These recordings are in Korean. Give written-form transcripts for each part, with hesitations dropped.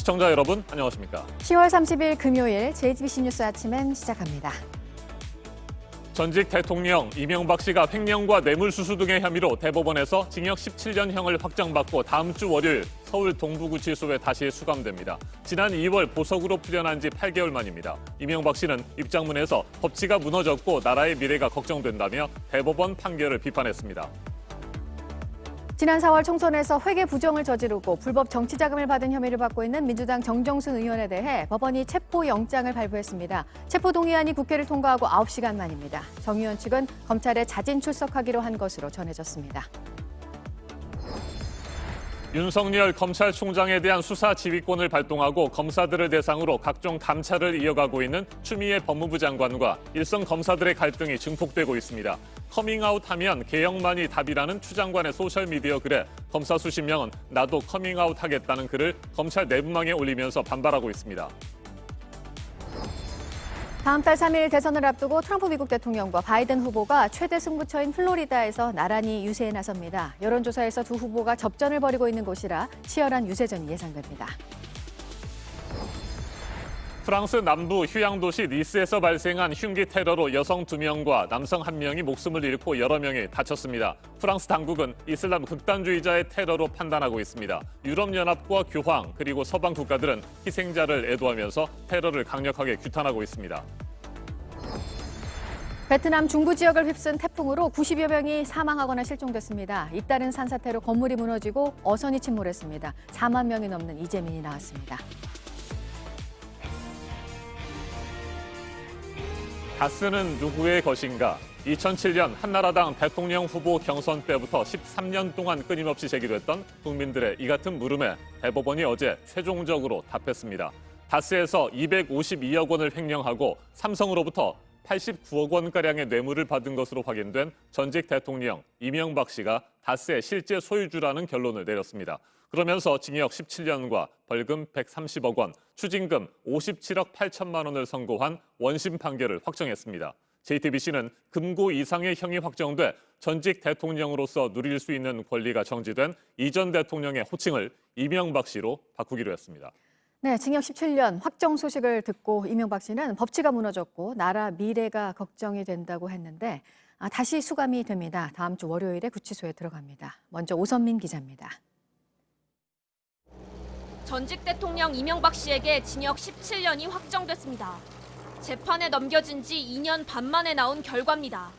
시청자 여러분, 안녕하십니까? 10월 30일 금요일 JTBC 뉴스 아침엔 시작합니다. 전직 대통령 이명박 씨가 횡령과 뇌물수수 등의 혐의로 대법원에서 징역 17년형을 확정받고 다음 주 월요일 서울 동부구치소에 다시 수감됩니다. 지난 2월 보석으로 풀려난 지 8개월 만입니다. 이명박 씨는 입장문에서 법치가 무너졌고 나라의 미래가 걱정된다며 대법원 판결을 비판했습니다. 지난 4월 총선에서 회계 부정을 저지르고 불법 정치 자금을 받은 혐의를 받고 있는 민주당 정정순 의원에 대해 법원이 체포영장을 발부했습니다. 체포동의안이 국회를 통과하고 9시간 만입니다. 정 의원 측은 검찰에 자진 출석하기로 한 것으로 전해졌습니다. 윤석열 검찰총장에 대한 수사 지휘권을 발동하고 검사들을 대상으로 각종 감찰을 이어가고 있는 추미애 법무부 장관과 일선 검사들의 갈등이 증폭되고 있습니다. 커밍아웃하면 개혁만이 답이라는 추 장관의 소셜미디어 글에 검사 수십 명은 나도 커밍아웃 하겠다는 글을 검찰 내부망에 올리면서 반발하고 있습니다. 다음 달 3일 대선을 앞두고 트럼프 미국 대통령과 바이든 후보가 최대 승부처인 플로리다에서 나란히 유세에 나섭니다. 여론조사에서 두 후보가 접전을 벌이고 있는 곳이라 치열한 유세전이 예상됩니다. 프랑스 남부 휴양 도시 니스에서 발생한 흉기 테러로 여성 2명과 남성 1명이 목숨을 잃고 여러 명이 다쳤습니다. 프랑스 당국은 이슬람 극단주의자의 테러로 판단하고 있습니다. 유럽연합과 교황 그리고 서방 국가들은 희생자를 애도하면서 테러를 강력하게 규탄하고 있습니다. 베트남 중부 지역을 휩쓴 태풍으로 90여 명이 사망하거나 실종됐습니다. 잇따른 산사태로 건물이 무너지고 어선이 침몰했습니다. 4만 명이 넘는 이재민이 나왔습니다. 다스는 누구의 것인가? 2007년 한나라당 대통령 후보 경선 때부터 13년 동안 끊임없이 제기됐던 국민들의 이 같은 물음에 대법원이 어제 최종적으로 답했습니다. 다스에서 252억 원을 횡령하고 삼성으로부터 89억 원가량의 뇌물을 받은 것으로 확인된 전직 대통령 이명박 씨가 다스의 실제 소유주라는 결론을 내렸습니다. 그러면서 징역 17년과 벌금 130억 원, 추징금 57억 8천만 원을 선고한 원심 판결을 확정했습니다. JTBC는 금고 이상의 형이 확정돼 전직 대통령으로서 누릴 수 있는 권리가 정지된 이 전 대통령의 호칭을 이명박 씨로 바꾸기로 했습니다. 네, 징역 17년 확정 소식을 듣고 이명박 씨는 법치가 무너졌고 나라 미래가 걱정이 된다고 했는데 다시 수감이 됩니다. 다음 주 월요일에 구치소에 들어갑니다. 먼저 오선민 기자입니다. 전직 대통령 이명박 씨에게 징역 17년이 확정됐습니다. 재판에 넘겨진 지 2년 반 만에 나온 결과입니다.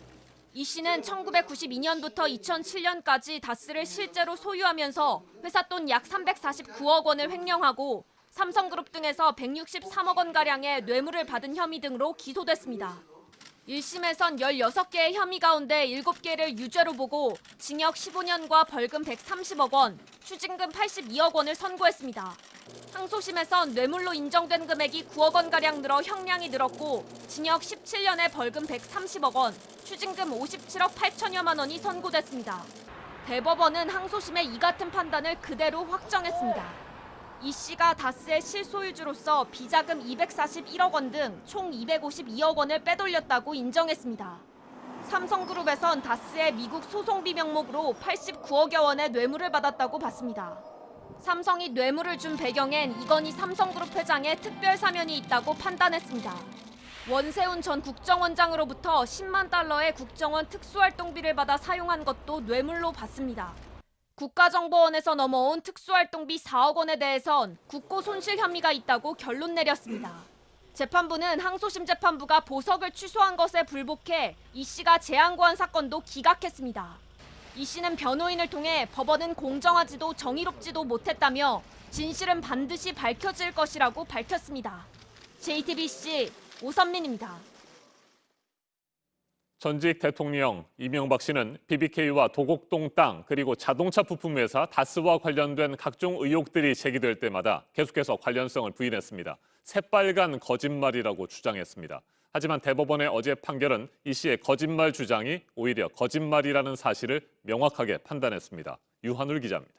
이 씨는 1992년부터 2007년까지 다스를 실제로 소유하면서 회사 돈 약 349억 원을 횡령하고 삼성그룹 등에서 163억 원가량의 뇌물을 받은 혐의 등으로 기소됐습니다. 1심에선 16개의 혐의 가운데 7개를 유죄로 보고 징역 15년과 벌금 130억 원, 추징금 82억 원을 선고했습니다. 항소심에선 뇌물로 인정된 금액이 9억 원가량 늘어 형량이 늘었고 징역 17년에 벌금 130억 원, 추징금 57억 8천여만 원이 선고됐습니다. 대법원은 항소심의 이 같은 판단을 그대로 확정했습니다. 이 씨가 다스의 실소유주로서 비자금 241억 원 등 총 252억 원을 빼돌렸다고 인정했습니다. 삼성그룹에선 다스의 미국 소송비 명목으로 89억여 원의 뇌물을 받았다고 봤습니다. 삼성이 뇌물을 준 배경엔 이건희 삼성그룹 회장의 특별 사면이 있다고 판단했습니다. 원세훈 전 국정원장으로부터 10만 달러의 국정원 특수활동비를 받아 사용한 것도 뇌물로 봤습니다. 국가정보원에서 넘어온 특수활동비 4억 원에 대해선 국고 손실 혐의가 있다고 결론 내렸습니다. 재판부는 항소심 재판부가 보석을 취소한 것에 불복해 이 씨가 재항고한 사건도 기각했습니다. 이 씨는 변호인을 통해 법원은 공정하지도 정의롭지도 못했다며 진실은 반드시 밝혀질 것이라고 밝혔습니다. JTBC 오선민입니다. 전직 대통령 이명박 씨는 BBK와 도곡동 땅 그리고 자동차 부품 회사 다스와 관련된 각종 의혹들이 제기될 때마다 계속해서 관련성을 부인했습니다. 새빨간 거짓말이라고 주장했습니다. 하지만 대법원의 어제 판결은 이 씨의 거짓말 주장이 오히려 거짓말이라는 사실을 명확하게 판단했습니다. 유한울 기자입니다.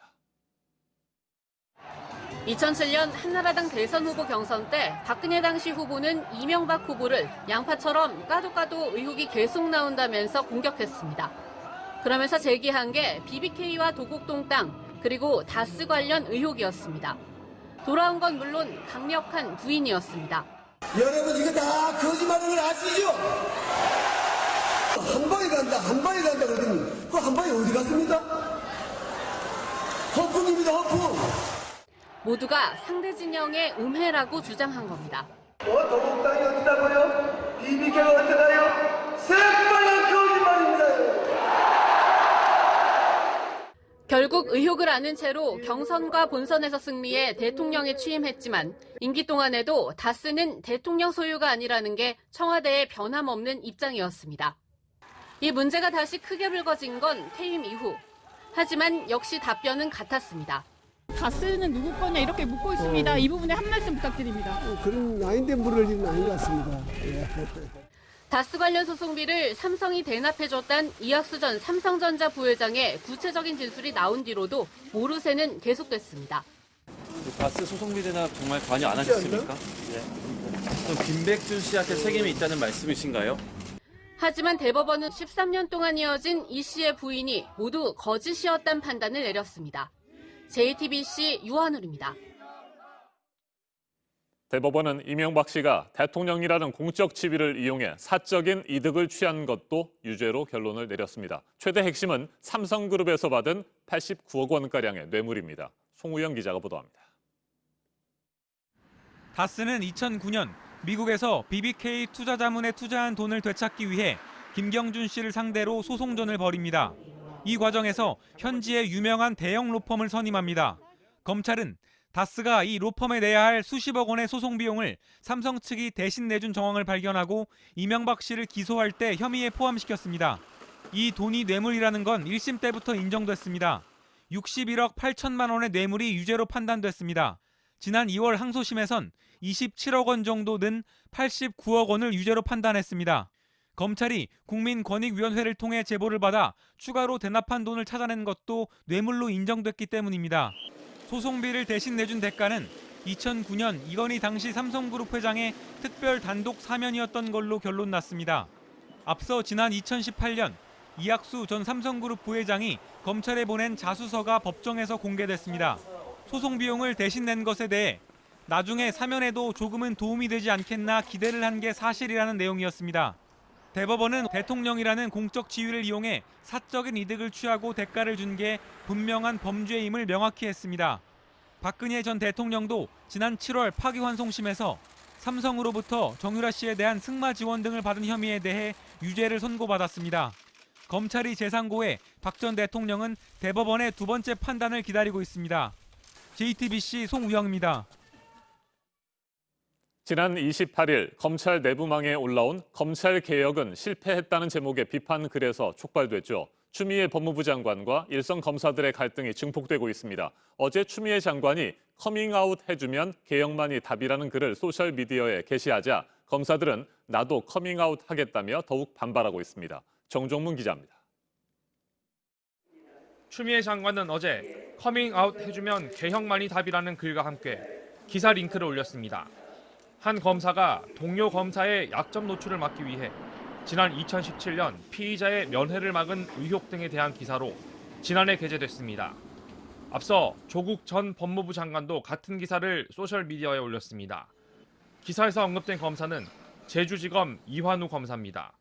2007년 한나라당 대선 후보 경선 때 박근혜 당시 후보는 이명박 후보를 양파처럼 까도 의혹이 계속 나온다면서 공격했습니다. 그러면서 제기한 게 BBK와 도곡동 땅 그리고 다스 관련 의혹이었습니다. 돌아온 건 물론 강력한 부인이었습니다. 여러분 이거 다 거짓말인 걸 아시죠? 한 방에 간다 그러더니 그 한 방에 어디 갔습니다? 허풍입니다, 허풍. 모두가 상대 진영의 음해라고 주장한 겁니다. 도곡당이 어디다고요? BBK가 어디가요? 새빨간 거짓말입니다. 결국 의혹을 아는 채로 경선과 본선에서 승리해 대통령에 취임했지만 임기 동안에도 다스는 대통령 소유가 아니라는 게 청와대의 변함없는 입장이었습니다. 이 문제가 다시 크게 불거진 건 퇴임 이후. 하지만 역시 답변은 같았습니다. 다스는 누구 거냐 이렇게 묻고 있습니다. 이 부분에 한 말씀 부탁드립니다. 그런 아닌데 물을 일은 아닌 것 같습니다. 예. 다스 관련 소송비를 삼성이 대납해줬단 이학수 전 삼성전자 부회장의 구체적인 진술이 나온 뒤로도 모르쇠는 계속됐습니다. 다스 소송비 대납 정말 관여 안 하셨습니까? 예. 그럼 김백준 씨한테 책임이 있다는 말씀이신가요? 하지만 대법원은 13년 동안 이어진 이 씨의 부인이 모두 거짓이었다는 판단을 내렸습니다. JTBC 유한울입니다. 대법원은 이명박 씨가 대통령이라는 공적 지위를 이용해 사적인 이득을 취한 것도 유죄로 결론을 내렸습니다. 최대 핵심은 삼성그룹에서 받은 89억 원가량의 뇌물입니다. 송우영 기자가 보도합니다. 다스는 2009년 미국에서 BBK 투자자문에 투자한 돈을 되찾기 위해 김경준 씨를 상대로 소송전을 벌입니다. 이 과정에서 현지의 유명한 대형 로펌을 선임합니다. 검찰은 다스가 이 로펌에 내야 할 수십억 원의 소송 비용을 삼성 측이 대신 내준 정황을 발견하고 이명박 씨를 기소할 때 혐의에 포함시켰습니다. 이 돈이 뇌물이라는 건 1심 때부터 인정됐습니다. 61억 8천만 원의 뇌물이 유죄로 판단됐습니다. 지난 2월 항소심에선 27억 원 정도 는 89억 원을 유죄로 판단했습니다. 검찰이 국민권익위원회를 통해 제보를 받아 추가로 대납한 돈을 찾아낸 것도 뇌물로 인정됐기 때문입니다. 소송비를 대신 내준 대가는 2009년 이건희 당시 삼성그룹 회장의 특별 단독 사면이었던 걸로 결론 났습니다. 앞서 지난 2018년 이학수 전 삼성그룹 부회장이 검찰에 보낸 자수서가 법정에서 공개됐습니다. 소송 비용을 대신 낸 것에 대해 나중에 사면에도 조금은 도움이 되지 않겠나 기대를 한 게 사실이라는 내용이었습니다. 대법원은 대통령이라는 공적 지위를 이용해 사적인 이득을 취하고 대가를 준 게 분명한 범죄임을 명확히 했습니다. 박근혜 전 대통령도 지난 7월 파기환송심에서 삼성으로부터 정유라 씨에 대한 승마 지원 등을 받은 혐의에 대해 유죄를 선고받았습니다. 검찰이 재상고해 박 전 대통령은 대법원의 두 번째 판단을 기다리고 있습니다. JTBC 송우영입니다. 지난 28일 검찰 내부망에 올라온 검찰개혁은 실패했다는 제목의 비판 글에서 촉발됐죠. 추미애 법무부 장관과 일선 검사들의 갈등이 증폭되고 있습니다. 어제 추미애 장관이 커밍아웃 해주면 개혁만이 답이라는 글을 소셜미디어에 게시하자 검사들은 나도 커밍아웃 하겠다며 더욱 반발하고 있습니다. 정종문 기자입니다. 추미애 장관은 어제 커밍아웃 해주면 개혁만이 답이라는 글과 함께 기사 링크를 올렸습니다. 한 검사가 동료 검사의 약점 노출을 막기 위해 지난 2017년 피의자의 면회를 막은 의혹 등에 대한 기사로 지난해 게재됐습니다. 앞서 조국 전 법무부 장관도 같은 기사를 소셜미디어에 올렸습니다. 기사에서 언급된 검사는 제주지검 이환우 검사입니다.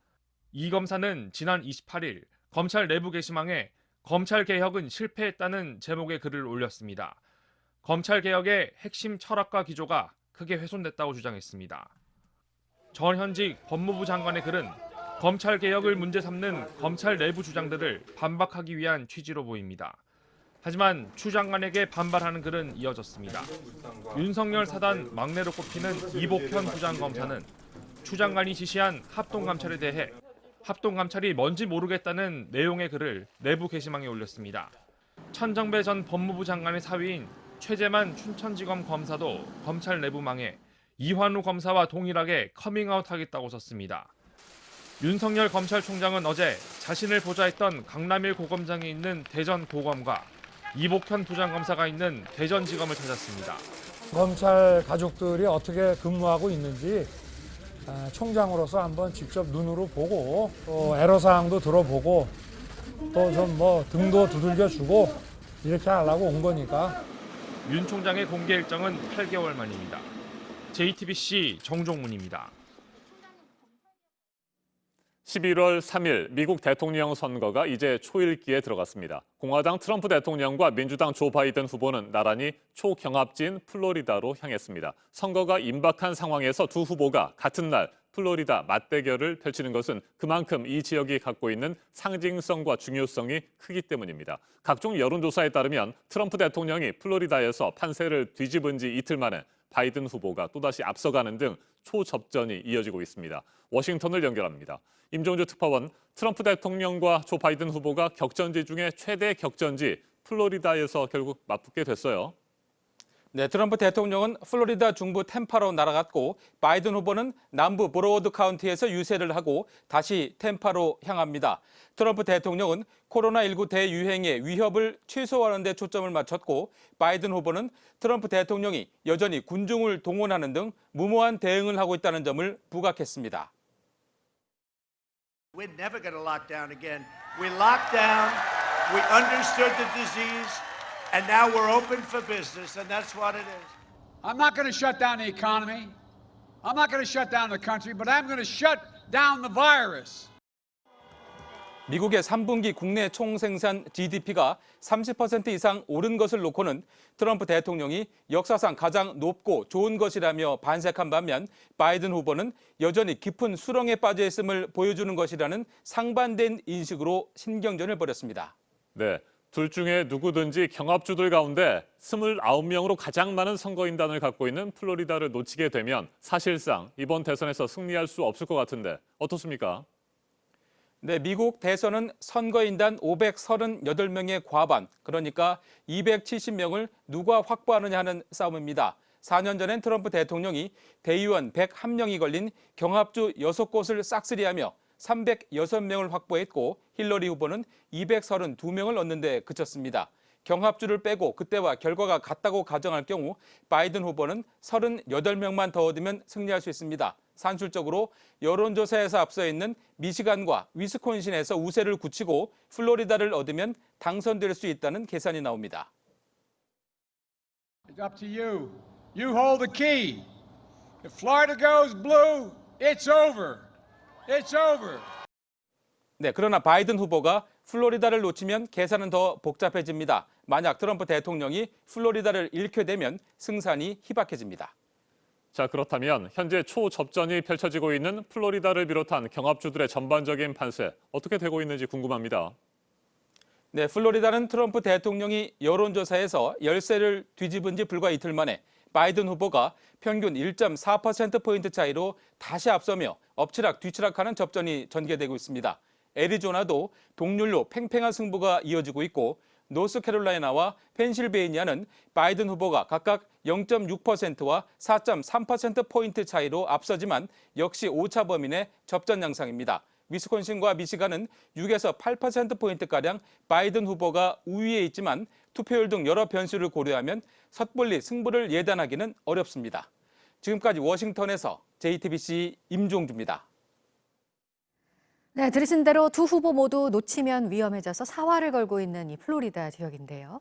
이 검사는 지난 28일 검찰 내부 게시망에 검찰개혁은 실패했다는 제목의 글을 올렸습니다. 검찰개혁의 핵심 철학과 기조가 크게 훼손됐다고 주장했습니다. 전현직 법무부 장관의 글은 검찰개혁을 문제 삼는 검찰 내부 주장들을 반박하기 위한 취지로 보입니다. 하지만 추 장관에게 반발하는 글은 이어졌습니다. 윤석열 사단 막내로 꼽히는 이복현 부장검사는 추 장관이 지시한 합동감찰에 대해 합동감찰이 뭔지 모르겠다는 내용의 글을 내부 게시망에 올렸습니다. 천정배 전 법무부 장관의 사위인 최재만 춘천지검 검사도 검찰 내부망에 이환우 검사와 동일하게 커밍아웃하겠다고 썼습니다. 윤석열 검찰총장은 어제 자신을 보좌했던 강남일 고검장이 있는 대전 고검과 이복현 부장검사가 있는 대전지검을 찾았습니다. 검찰 가족들이 어떻게 근무하고 있는지 총장으로서 한번 직접 눈으로 보고 또 애로사항도 들어보고 또 좀 등도 두들겨 주고 이렇게 하려고 온 거니까 윤 총장의 공개 일정은 8개월 만입니다. JTBC 정종문입니다. 11월 3일 미국 대통령 선거가 이제 초읽기에 들어갔습니다. 공화당 트럼프 대통령과 민주당 조 바이든 후보는 나란히 초경합지인 플로리다로 향했습니다. 선거가 임박한 상황에서 두 후보가 같은 날 플로리다 맞대결을 펼치는 것은 그만큼 이 지역이 갖고 있는 상징성과 중요성이 크기 때문입니다. 각종 여론조사에 따르면 트럼프 대통령이 플로리다에서 판세를 뒤집은 지 이틀 만에 바이든 후보가 또다시 앞서가는 등 초접전이 이어지고 있습니다. 워싱턴을 연결합니다. 임종주 특파원, 트럼프 대통령과 조 바이든 후보가 격전지 중에 최대 격전지 플로리다에서 결국 맞붙게 됐어요. 네, 트럼프 대통령은 플로리다 중부 템파로 날아갔고 바이든 후보는 남부 브로워드 카운티에서 유세를 하고 다시 템파로 향합니다. 트럼프 대통령은 코로나19 대유행의 위협을 최소화하는 데 초점을 맞췄고 바이든 후보는 트럼프 대통령이 여전히 군중을 동원하는 등 무모한 대응을 하고 있다는 점을 부각했습니다. We're never going to lock down again. We locked down, we understood the disease, and now we're open for business, and that's what it is. I'm not going to shut down the economy. I'm not going to shut down the country, but I'm going to shut down the virus. 미국의 3분기 국내 총생산 GDP가 30% 이상 오른 것을 놓고는 트럼프 대통령이 역사상 가장 높고 좋은 것이라며 반색한 반면 바이든 후보는 여전히 깊은 수렁에 빠져 있음을 보여주는 것이라는 상반된 인식으로 신경전을 벌였습니다. 네, 둘 중에 누구든지 경합주들 가운데 29명으로 가장 많은 선거인단을 갖고 있는 플로리다를 놓치게 되면 사실상 이번 대선에서 승리할 수 없을 것 같은데 어떻습니까? 네, 미국 대선은 선거인단 538명의 과반, 그러니까 270명을 누가 확보하느냐 하는 싸움입니다. 4년 전엔 트럼프 대통령이 대의원 101명이 걸린 경합주 6곳을 싹쓸이하며 306명을 확보했고 힐러리 후보는 232명을 얻는 데 그쳤습니다. 경합주를 빼고 그때와 결과가 같다고 가정할 경우 바이든 후보는 38명만 더 얻으면 승리할 수 있습니다. 산술적으로 여론조사에서 앞서 있는 미시간과 위스콘신에서 우세를 굳히고 플로리다를 얻으면 당선될 수 있다는 계산이 나옵니다. It's up to you. You hold the key. If Florida goes blue, it's over. It's over. 네, 그러나 바이든 후보가 플로리다를 놓치면 계산은 더 복잡해집니다. 만약 트럼프 대통령이 플로리다를 잃게 되면 승산이 희박해집니다. 자, 그렇다면 현재 초접전이 펼쳐지고 있는 플로리다를 비롯한 경합주들의 전반적인 판세 어떻게 되고 있는지 궁금합니다. 네, 플로리다는 트럼프 대통령이 여론조사에서 열세를 뒤집은 지 불과 이틀 만에 바이든 후보가 평균 1.4%포인트 차이로 다시 앞서며 엎치락 뒤치락하는 접전이 전개되고 있습니다. 애리조나도 동률로 팽팽한 승부가 이어지고 있고 노스캐롤라이나와 펜실베이니아는 바이든 후보가 각각 0.6%와 4.3%포인트 차이로 앞서지만 역시 오차 범위 내 접전 양상입니다. 위스콘신과 미시간은 6에서 8%포인트가량 바이든 후보가 우위에 있지만 투표율 등 여러 변수를 고려하면 섣불리 승부를 예단하기는 어렵습니다. 지금까지 워싱턴에서 JTBC 임종주입니다. 네, 들으신 대로 두 후보 모두 놓치면 위험해져서 사활을 걸고 있는 이 플로리다 지역인데요.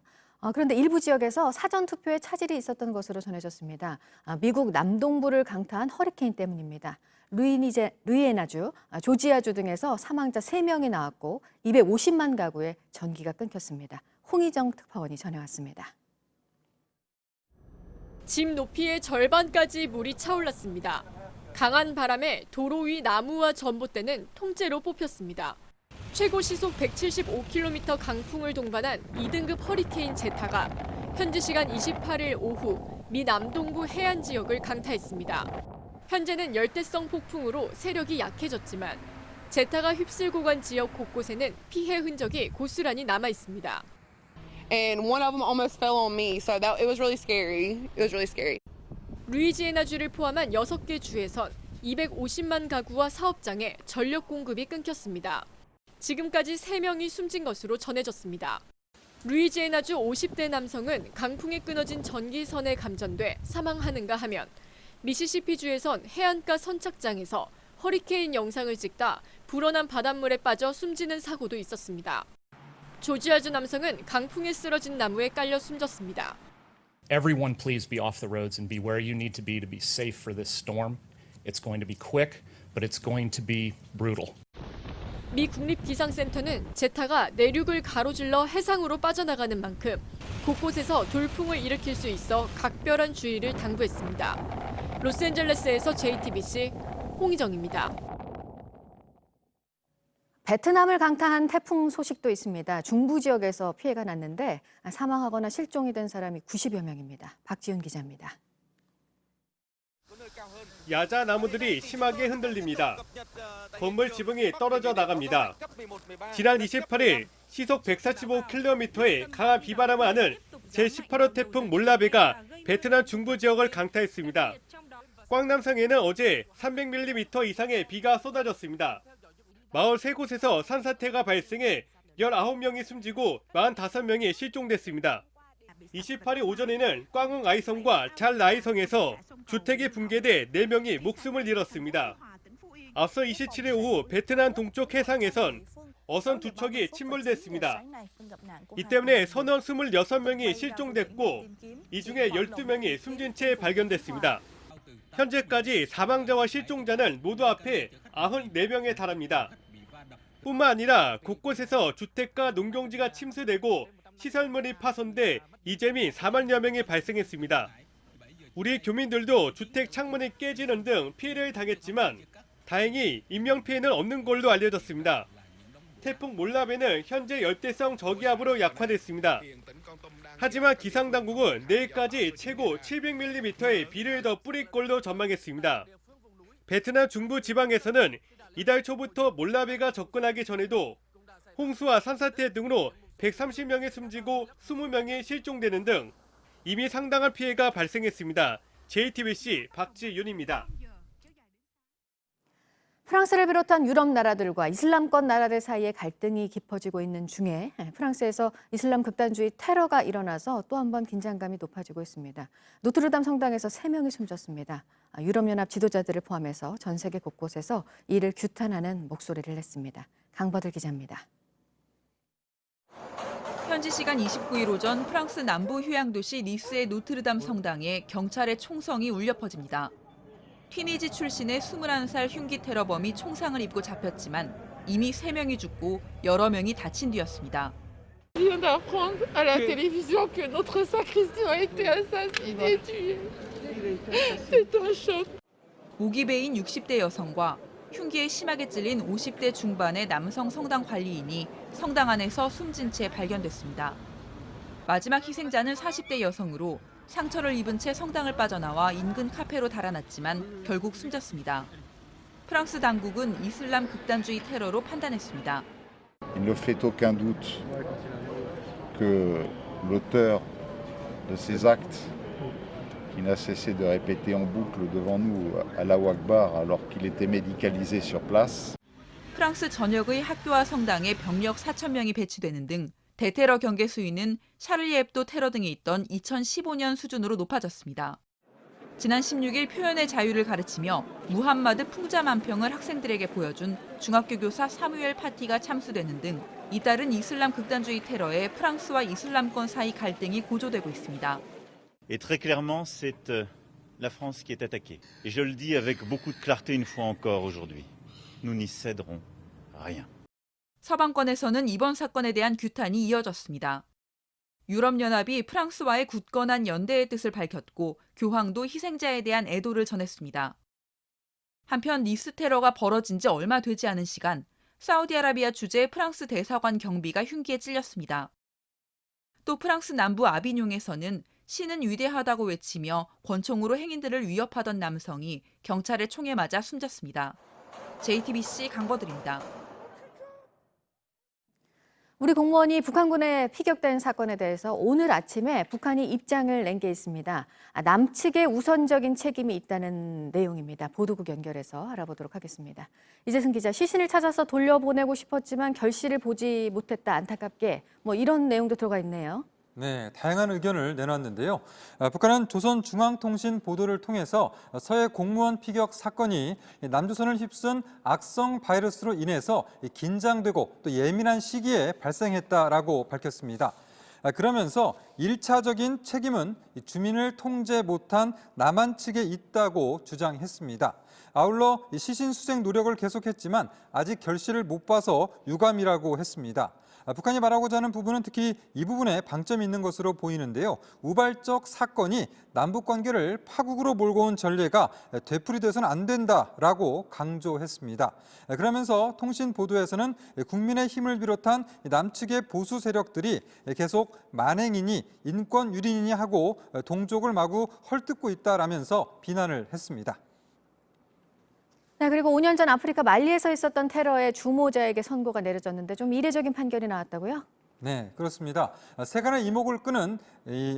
그런데 일부 지역에서 사전 투표에 차질이 있었던 것으로 전해졌습니다. 미국 남동부를 강타한 허리케인 때문입니다. 루이지애나주, 조지아주 등에서 사망자 3명이 나왔고 250만 가구의 전기가 끊겼습니다. 홍희정 특파원이 전해왔습니다. 집 높이의 절반까지 물이 차올랐습니다. 강한 바람에 도로 위 나무와 전봇대는 통째로 뽑혔습니다. 최고 시속 175km 강풍을 동반한 2등급 허리케인 제타가 현지 시간 28일 오후 미 남동부 해안 지역을 강타했습니다. 현재는 열대성 폭풍으로 세력이 약해졌지만 제타가 휩쓸고 간 지역 곳곳에는 피해 흔적이 고스란히 남아 있습니다. And one of them almost fell on me, so it was really scary. It was really scary. 루이지애나주를 포함한 6개 주에선 250만 가구와 사업장에 전력 공급이 끊겼습니다. 지금까지 3명이 숨진 것으로 전해졌습니다. 루이지애나주 50대 남성은 강풍에 끊어진 전기선에 감전돼 사망하는가 하면 미시시피주에선 해안가 선착장에서 허리케인 영상을 찍다 불어난 바닷물에 빠져 숨지는 사고도 있었습니다. 조지아주 남성은 강풍에 쓰러진 나무에 깔려 숨졌습니다. Everyone please be off the roads and be where you need to be safe for this storm. It's going to be quick, but it's going to be brutal. 미 국립기상센터는 제타가 내륙을 가로질러 해상으로 빠져나가는 만큼 곳곳에서 돌풍을 일으킬 수 있어 각별한 주의를 당부했습니다. 로스앤젤레스에서 JTBC 홍희정입니다. 베트남을 강타한 태풍 소식도 있습니다. 중부 지역에서 피해가 났는데 사망하거나 실종이 된 사람이 90여 명입니다. 박지훈 기자입니다. 야자 나무들이 심하게 흔들립니다. 건물 지붕이 떨어져 나갑니다. 지난 28일 시속 145km의 강한 비바람을 아는 제18호 태풍 몰라베가 베트남 중부 지역을 강타했습니다. 꽝남성에는 어제 300mm 이상의 비가 쏟아졌습니다. 마을 3곳에서 산사태가 발생해 19명이 숨지고 45명이 실종됐습니다. 28일 오전에는 꽝웅 아이성과 잘 나이성에서 주택이 붕괴돼 4명이 목숨을 잃었습니다. 앞서 27일 오후 베트남 동쪽 해상에선 어선 2척이 침몰됐습니다. 이 때문에 선원 26명이 실종됐고 이 중에 12명이 숨진 채 발견됐습니다. 현재까지 사망자와 실종자는 모두 합해 94명에 달합니다. 뿐만 아니라 곳곳에서 주택과 농경지가 침수되고 시설물이 파손돼 이재민 4만여 명이 발생했습니다. 우리 교민들도 주택 창문이 깨지는 등 피해를 당했지만 다행히 인명피해는 없는 걸로 알려졌습니다. 태풍 몰라베는 현재 열대성 저기압으로 약화됐습니다. 하지만 기상당국은 내일까지 최고 700mm의 비를 더 뿌릴 걸로 전망했습니다. 베트남 중부 지방에서는 이달 초부터 몰라베가 접근하기 전에도 홍수와 산사태 등으로 130명이 숨지고 20명이 실종되는 등 이미 상당한 피해가 발생했습니다. JTBC 박지윤입니다. 프랑스를 비롯한 유럽 나라들과 이슬람권 나라들 사이에 갈등이 깊어지고 있는 중에 프랑스에서 이슬람 극단주의 테러가 일어나서 또 한 번 긴장감이 높아지고 있습니다. 노트르담 성당에서 3명이 숨졌습니다. 유럽연합 지도자들을 포함해서 전 세계 곳곳에서 이를 규탄하는 목소리를 냈습니다. 강버들 기자입니다. 현지 시간 29일 오전 프랑스 남부 휴양도시 니스의 노트르담 성당에 경찰의 총성이 울려 퍼집니다. 튀니지 출신의 21살 흉기 테러범이 총상을 입고 잡혔지만 이미 3명이 죽고 여러 명이 다친 뒤였습니다. Je viens d'apprendre à la télévision que notre sacristain a été assassiné, tué. C'est un choc. 무기배인 60대 여성과 흉기에 심하게 찔린 50대 중반의 남성 성당 관리인이 성당 안에서 숨진 채 발견됐습니다. 마지막 희생자는 40대 여성으로 상처를 입은 채 성당을 빠져나와 인근 카페로 달아났지만 결국 숨졌습니다. 프랑스 당국은 이슬람 극단주의 테러로 판단했습니다. Il ne fait aucun doute que l'auteur de ces actes, qui n'a cessé de répéter en boucle devant nous Allahu Akbar alors qu'il était médicalisé sur place. 프랑스 전역의 학교와 성당에 병력 4,000명이 배치되는 등 대테러 경계 수위는 샤를리 앱도 테러 등이 있던 2015년 수준으로 높아졌습니다. 지난 16일 표현의 자유를 가르치며 무함마드 풍자만평을 학생들에게 보여준 중학교 교사 사무엘 파티가 참수되는 등 잇따른 이슬람 극단주의 테러에 프랑스와 이슬람권 사이 갈등이 고조되고 있습니다. Et très clairement, c'est la France qui est attaquée. Et je le dis avec beaucoup de clarté une fois encore aujourd'hui. Nous n'y céderons rien. 서방권에서는 이번 사건에 대한 규탄이 이어졌습니다. 유럽연합이 프랑스와의 굳건한 연대의 뜻을 밝혔고 교황도 희생자에 대한 애도를 전했습니다. 한편 니스 테러가 벌어진 지 얼마 되지 않은 시간 사우디아라비아 주재 프랑스 대사관 경비가 흉기에 찔렸습니다. 또 프랑스 남부 아비뇽에서는 신은 위대하다고 외치며 권총으로 행인들을 위협하던 남성이 경찰의 총에 맞아 숨졌습니다. JTBC 강버들입니다. 우리 공무원이 북한군에 피격된 사건에 대해서 오늘 아침에 북한이 입장을 낸 게 있습니다. 남측에 우선적인 책임이 있다는 내용입니다. 보도국 연결해서 알아보도록 하겠습니다. 이재승 기자, 시신을 찾아서 돌려보내고 싶었지만 결실을 보지 못했다. 안타깝게 이런 내용도 들어가 있네요. 네, 다양한 의견을 내놨는데요. 북한은 조선중앙통신 보도를 통해서 서해 공무원 피격 사건이 남조선을 휩쓴 악성 바이러스로 인해서 긴장되고 또 예민한 시기에 발생했다라고 밝혔습니다. 그러면서 1차적인 책임은 주민을 통제 못한 남한 측에 있다고 주장했습니다. 아울러 시신 수색 노력을 계속했지만 아직 결실을 못 봐서 유감이라고 했습니다. 북한이 말하고자 하는 부분은 특히 이 부분에 방점이 있는 것으로 보이는데요. 우발적 사건이 남북 관계를 파국으로 몰고 온 전례가 되풀이돼서는 안 된다라고 강조했습니다. 그러면서 통신 보도에서는 국민의 힘을 비롯한 남측의 보수 세력들이 계속 만행이니 인권 유린이니 하고 동족을 마구 헐뜯고 있다라면서 비난을 했습니다. 네, 그리고 5년 전 아프리카 말리에서 있었던 테러의 주모자에게 선고가 내려졌는데 좀 이례적인 판결이 나왔다고요? 네, 그렇습니다. 세간의 이목을 끄는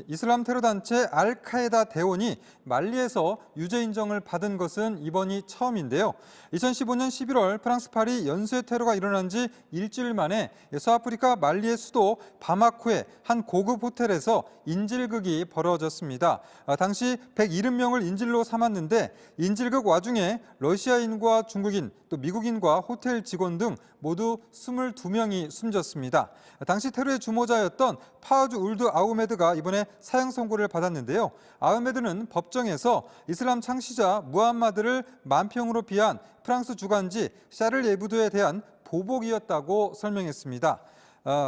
이슬람 테러 단체 알카에다 대원이 말리에서 유죄 인정을 받은 것은 이번이 처음인데요. 2015년 11월 프랑스 파리 연쇄 테러가 일어난 지 일주일 만에 서아프리카 말리의 수도 바마코의 한 고급 호텔에서 인질극이 벌어졌습니다. 당시 170명을 인질로 삼았는데 인질극 와중에 러시아인과 중국인 또 미국인과 호텔 직원 등 모두 22명이 숨졌습니다. 당시 테러의 주모자였던 파우즈 울드 아우메드가 이번에 사형 선고를 받았는데요. 아우메드는 법정에서 이슬람 창시자 무함마드를 만평으로 비한 프랑스 주간지 샤를 에브도에 대한 보복이었다고 설명했습니다.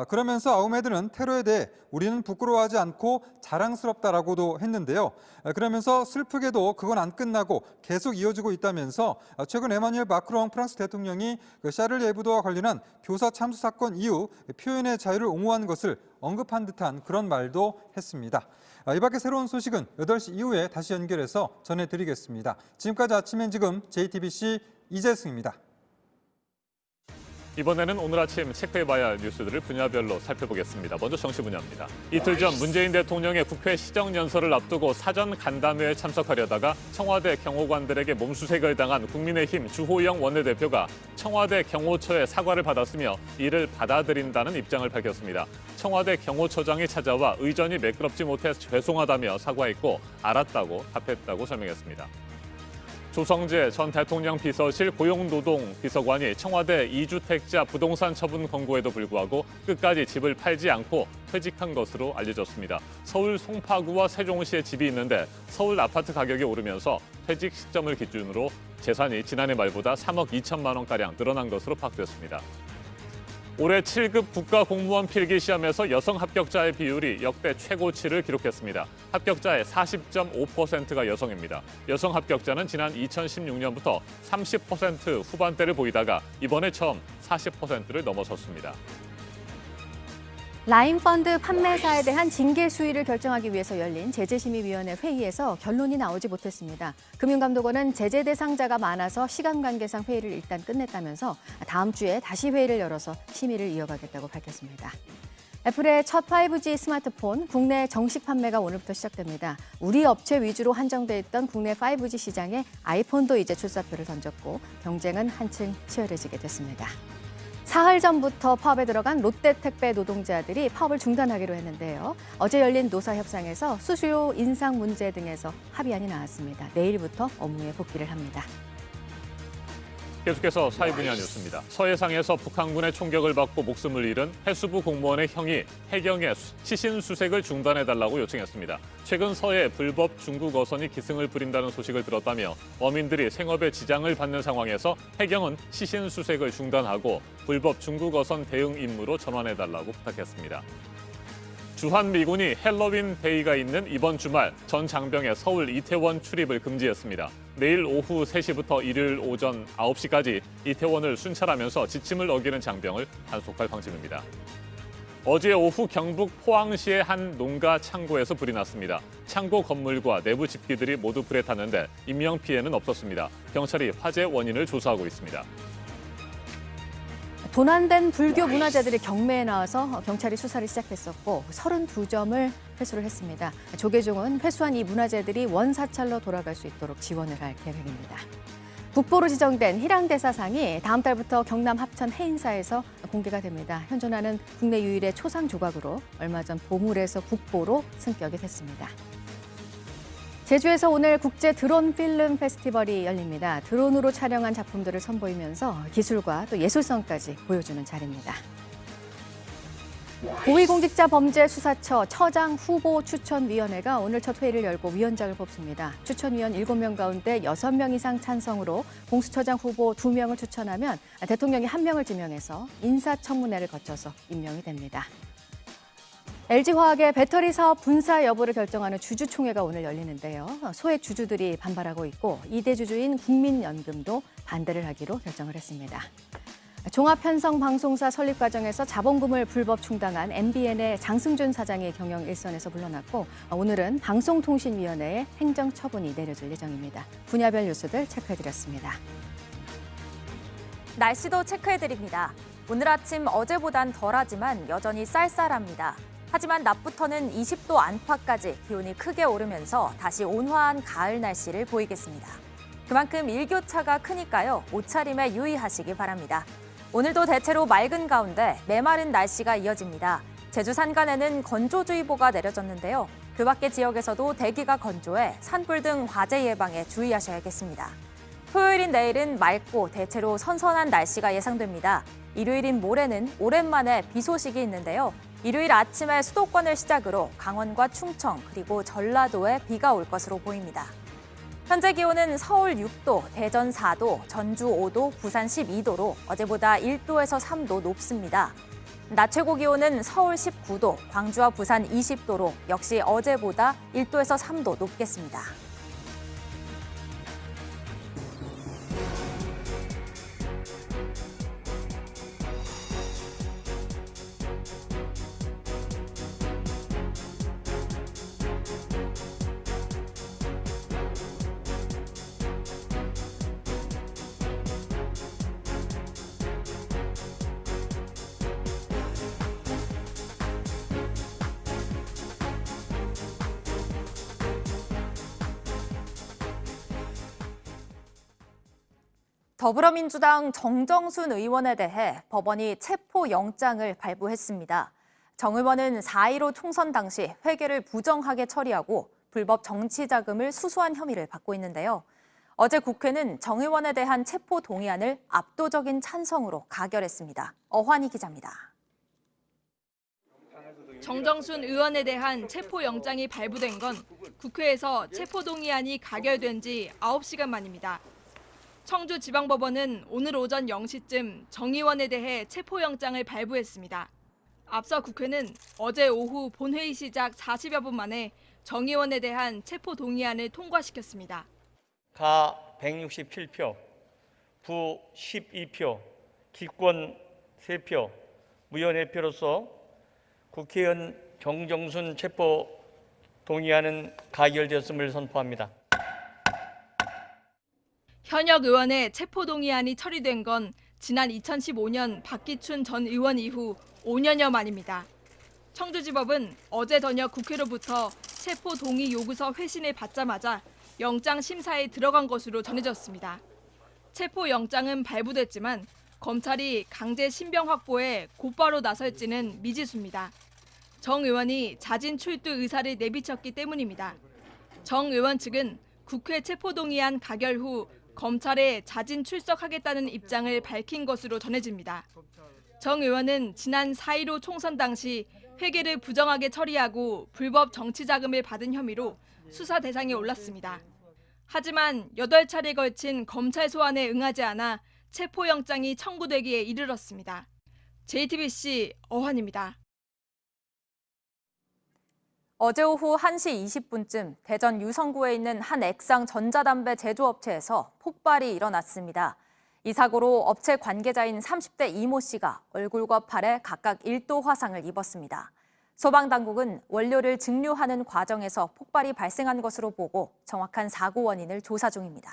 그러면서 아우메드는 테러에 대해 우리는 부끄러워하지 않고 자랑스럽다라고도 했는데요. 그러면서 슬프게도 그건 안 끝나고 계속 이어지고 있다면서 최근 에마뉴엘 마크롱 프랑스 대통령이 샤를 에브도와 관련한 교사 참수 사건 이후 표현의 자유를 옹호한 것을 언급한 듯한 그런 말도 했습니다. 이 밖에 새로운 소식은 8시 이후에 다시 연결해서 전해드리겠습니다. 지금까지 아침엔 지금 JTBC 이재승입니다. 이번에는 오늘 아침 체크해봐야 할 뉴스들을 분야별로 살펴보겠습니다. 먼저 정치 분야입니다. 이틀 전 문재인 대통령의 국회 시정연설을 앞두고 사전 간담회에 참석하려다가 청와대 경호관들에게 몸수색을 당한 국민의힘 주호영 원내대표가 청와대 경호처에 사과를 받았으며 이를 받아들인다는 입장을 밝혔습니다. 청와대 경호처장이 찾아와 의전이 매끄럽지 못해 죄송하다며 사과했고 알았다고 답했다고 설명했습니다. 조성재 전 대통령 비서실 고용노동 비서관이 청와대 2주택자 부동산 처분 권고에도 불구하고 끝까지 집을 팔지 않고 퇴직한 것으로 알려졌습니다. 서울 송파구와 세종시에 집이 있는데 서울 아파트 가격이 오르면서 퇴직 시점을 기준으로 재산이 지난해 말보다 3억 2천만 원가량 늘어난 것으로 파악됐습니다. 올해 7급 국가공무원 필기시험에서 여성 합격자의 비율이 역대 최고치를 기록했습니다. 합격자의 40.5%가 여성입니다. 여성 합격자는 지난 2016년부터 30% 후반대를 보이다가 이번에 처음 40%를 넘어섰습니다. 라인펀드 판매사에 대한 징계 수위를 결정하기 위해서 열린 제재심의위원회 회의에서 결론이 나오지 못했습니다. 금융감독원은 제재 대상자가 많아서 시간 관계상 회의를 일단 끝냈다면서 다음 주에 다시 회의를 열어서 심의를 이어가겠다고 밝혔습니다. 애플의 첫 5G 스마트폰 국내 정식 판매가 오늘부터 시작됩니다. 우리 업체 위주로 한정돼 있던 국내 5G 시장에 아이폰도 이제 출사표를 던졌고 경쟁은 한층 치열해지게 됐습니다. 사흘 전부터 파업에 들어간 롯데택배 노동자들이 파업을 중단하기로 했는데요. 어제 열린 노사협상에서 수수료 인상 문제 등에서 합의안이 나왔습니다. 내일부터 업무에 복귀를 합니다. 계속해서 사회 분야 뉴스입니다. 서해상에서 북한군의 총격을 받고 목숨을 잃은 해수부 공무원의 형이 해경에 시신 수색을 중단해달라고 요청했습니다. 최근 서해 불법 중국 어선이 기승을 부린다는 소식을 들었다며 어민들이 생업에 지장을 받는 상황에서 해경은 시신 수색을 중단하고 불법 중국 어선 대응 임무로 전환해달라고 부탁했습니다. 주한미군이 헬로윈 데이가 있는 이번 주말 전 장병의 서울 이태원 출입을 금지했습니다. 내일 오후 3시부터 일요일 오전 9시까지 이태원을 순찰하면서 지침을 어기는 장병을 단속할 방침입니다. 어제 오후 경북 포항시의 한 농가 창고에서 불이 났습니다. 창고 건물과 내부 집기들이 모두 불에 탔는데 인명피해는 없었습니다. 경찰이 화재 원인을 조사하고 있습니다. 도난된 불교 문화재들이 경매에 나와서 경찰이 수사를 시작했었고 32점을 회수를 했습니다. 조계종은 회수한 이 문화재들이 원사찰로 돌아갈 수 있도록 지원을 할 계획입니다. 국보로 지정된 희랑대사상이 다음 달부터 경남 합천 해인사에서 공개가 됩니다. 현존하는 국내 유일의 초상 조각으로 얼마 전 보물에서 국보로 승격이 됐습니다. 제주에서 오늘 국제 드론 필름 페스티벌이 열립니다. 드론으로 촬영한 작품들을 선보이면서 기술과 또 예술성까지 보여주는 자리입니다. 고위공직자범죄수사처 처장 후보 추천위원회가 오늘 첫 회의를 열고 위원장을 뽑습니다. 추천위원 7명 가운데 6명 이상 찬성으로 공수처장 후보 2명을 추천하면 대통령이 1명을 지명해서 인사청문회를 거쳐서 임명이 됩니다. LG화학의 배터리 사업 분사 여부를 결정하는 주주총회가 오늘 열리는데요. 소액 주주들이 반발하고 있고 2대 주주인 국민연금도 반대를 하기로 결정을 했습니다. 종합편성방송사 설립 과정에서 자본금을 불법 충당한 MBN의 장승준 사장이 경영 일선에서 물러났고 오늘은 방송통신위원회에 행정처분이 내려질 예정입니다. 분야별 뉴스들 체크해드렸습니다. 날씨도 체크해드립니다. 오늘 아침 어제보단 덜하지만 여전히 쌀쌀합니다. 하지만 낮부터는 20도 안팎까지 기온이 크게 오르면서 다시 온화한 가을 날씨를 보이겠습니다. 그만큼 일교차가 크니까요. 옷차림에 유의하시기 바랍니다. 오늘도 대체로 맑은 가운데 메마른 날씨가 이어집니다. 제주 산간에는 건조주의보가 내려졌는데요. 그 밖의 지역에서도 대기가 건조해 산불 등 화재 예방에 주의하셔야겠습니다. 토요일인 내일은 맑고 대체로 선선한 날씨가 예상됩니다. 일요일인 모레는 오랜만에 비 소식이 있는데요. 일요일 아침에 수도권을 시작으로 강원과 충청 그리고 전라도에 비가 올 것으로 보입니다. 현재 기온은 서울 6도, 대전 4도, 전주 5도, 부산 12도로 어제보다 1도에서 3도 높습니다. 낮 최고 기온은 서울 19도, 광주와 부산 20도로 역시 어제보다 1도에서 3도 높겠습니다. 더불어민주당 정정순 의원에 대해 법원이 체포영장을 발부했습니다. 정 의원은 4.15 총선 당시 회계를 부정하게 처리하고 불법 정치자금을 수수한 혐의를 받고 있는데요. 어제 국회는 정 의원에 대한 체포 동의안을 압도적인 찬성으로 가결했습니다. 어환희 기자입니다. 정정순 의원에 대한 체포영장이 발부된 건 국회에서 체포동의안이 가결된 지 9시간 만입니다. 청주지방법원은 오늘 오전 0시쯤 정 의원에 대해 체포영장을 발부했습니다. 앞서 국회는 어제 오후 본회의 시작 40여 분 만에 정 의원에 대한 체포동의안을 통과시켰습니다. 가 167표, 부 12표, 기권 3표, 무효 4표로서 국회의원 정정순 체포동의안은 가결되었음을 선포합니다. 현역 의원의 체포동의안이 처리된 건 지난 2015년 박기춘 전 의원 이후 5년여 만입니다. 청주지법은 어제 저녁 국회로부터 체포동의 요구서 회신을 받자마자 영장 심사에 들어간 것으로 전해졌습니다. 체포영장은 발부됐지만 검찰이 강제 신병 확보에 곧바로 나설지는 미지수입니다. 정 의원이 자진 출두 의사를 내비쳤기 때문입니다. 정 의원 측은 국회 체포동의안 가결 후 검찰에 자진 출석하겠다는 입장을 밝힌 것으로 전해집니다. 정 의원은 지난 4.15 총선 당시 회계를 부정하게 처리하고 불법 정치자금을 받은 혐의로 수사 대상에 올랐습니다. 하지만 8차례에 걸친 검찰 소환에 응하지 않아 체포영장이 청구되기에 이르렀습니다. JTBC 어환입니다. 어제 오후 1시 20분쯤 대전 유성구에 있는 한 액상 전자담배 제조업체에서 폭발이 일어났습니다. 이 사고로 업체 관계자인 30대 이모 씨가 얼굴과 팔에 각각 1도 화상을 입었습니다. 소방당국은 원료를 증류하는 과정에서 폭발이 발생한 것으로 보고 정확한 사고 원인을 조사 중입니다.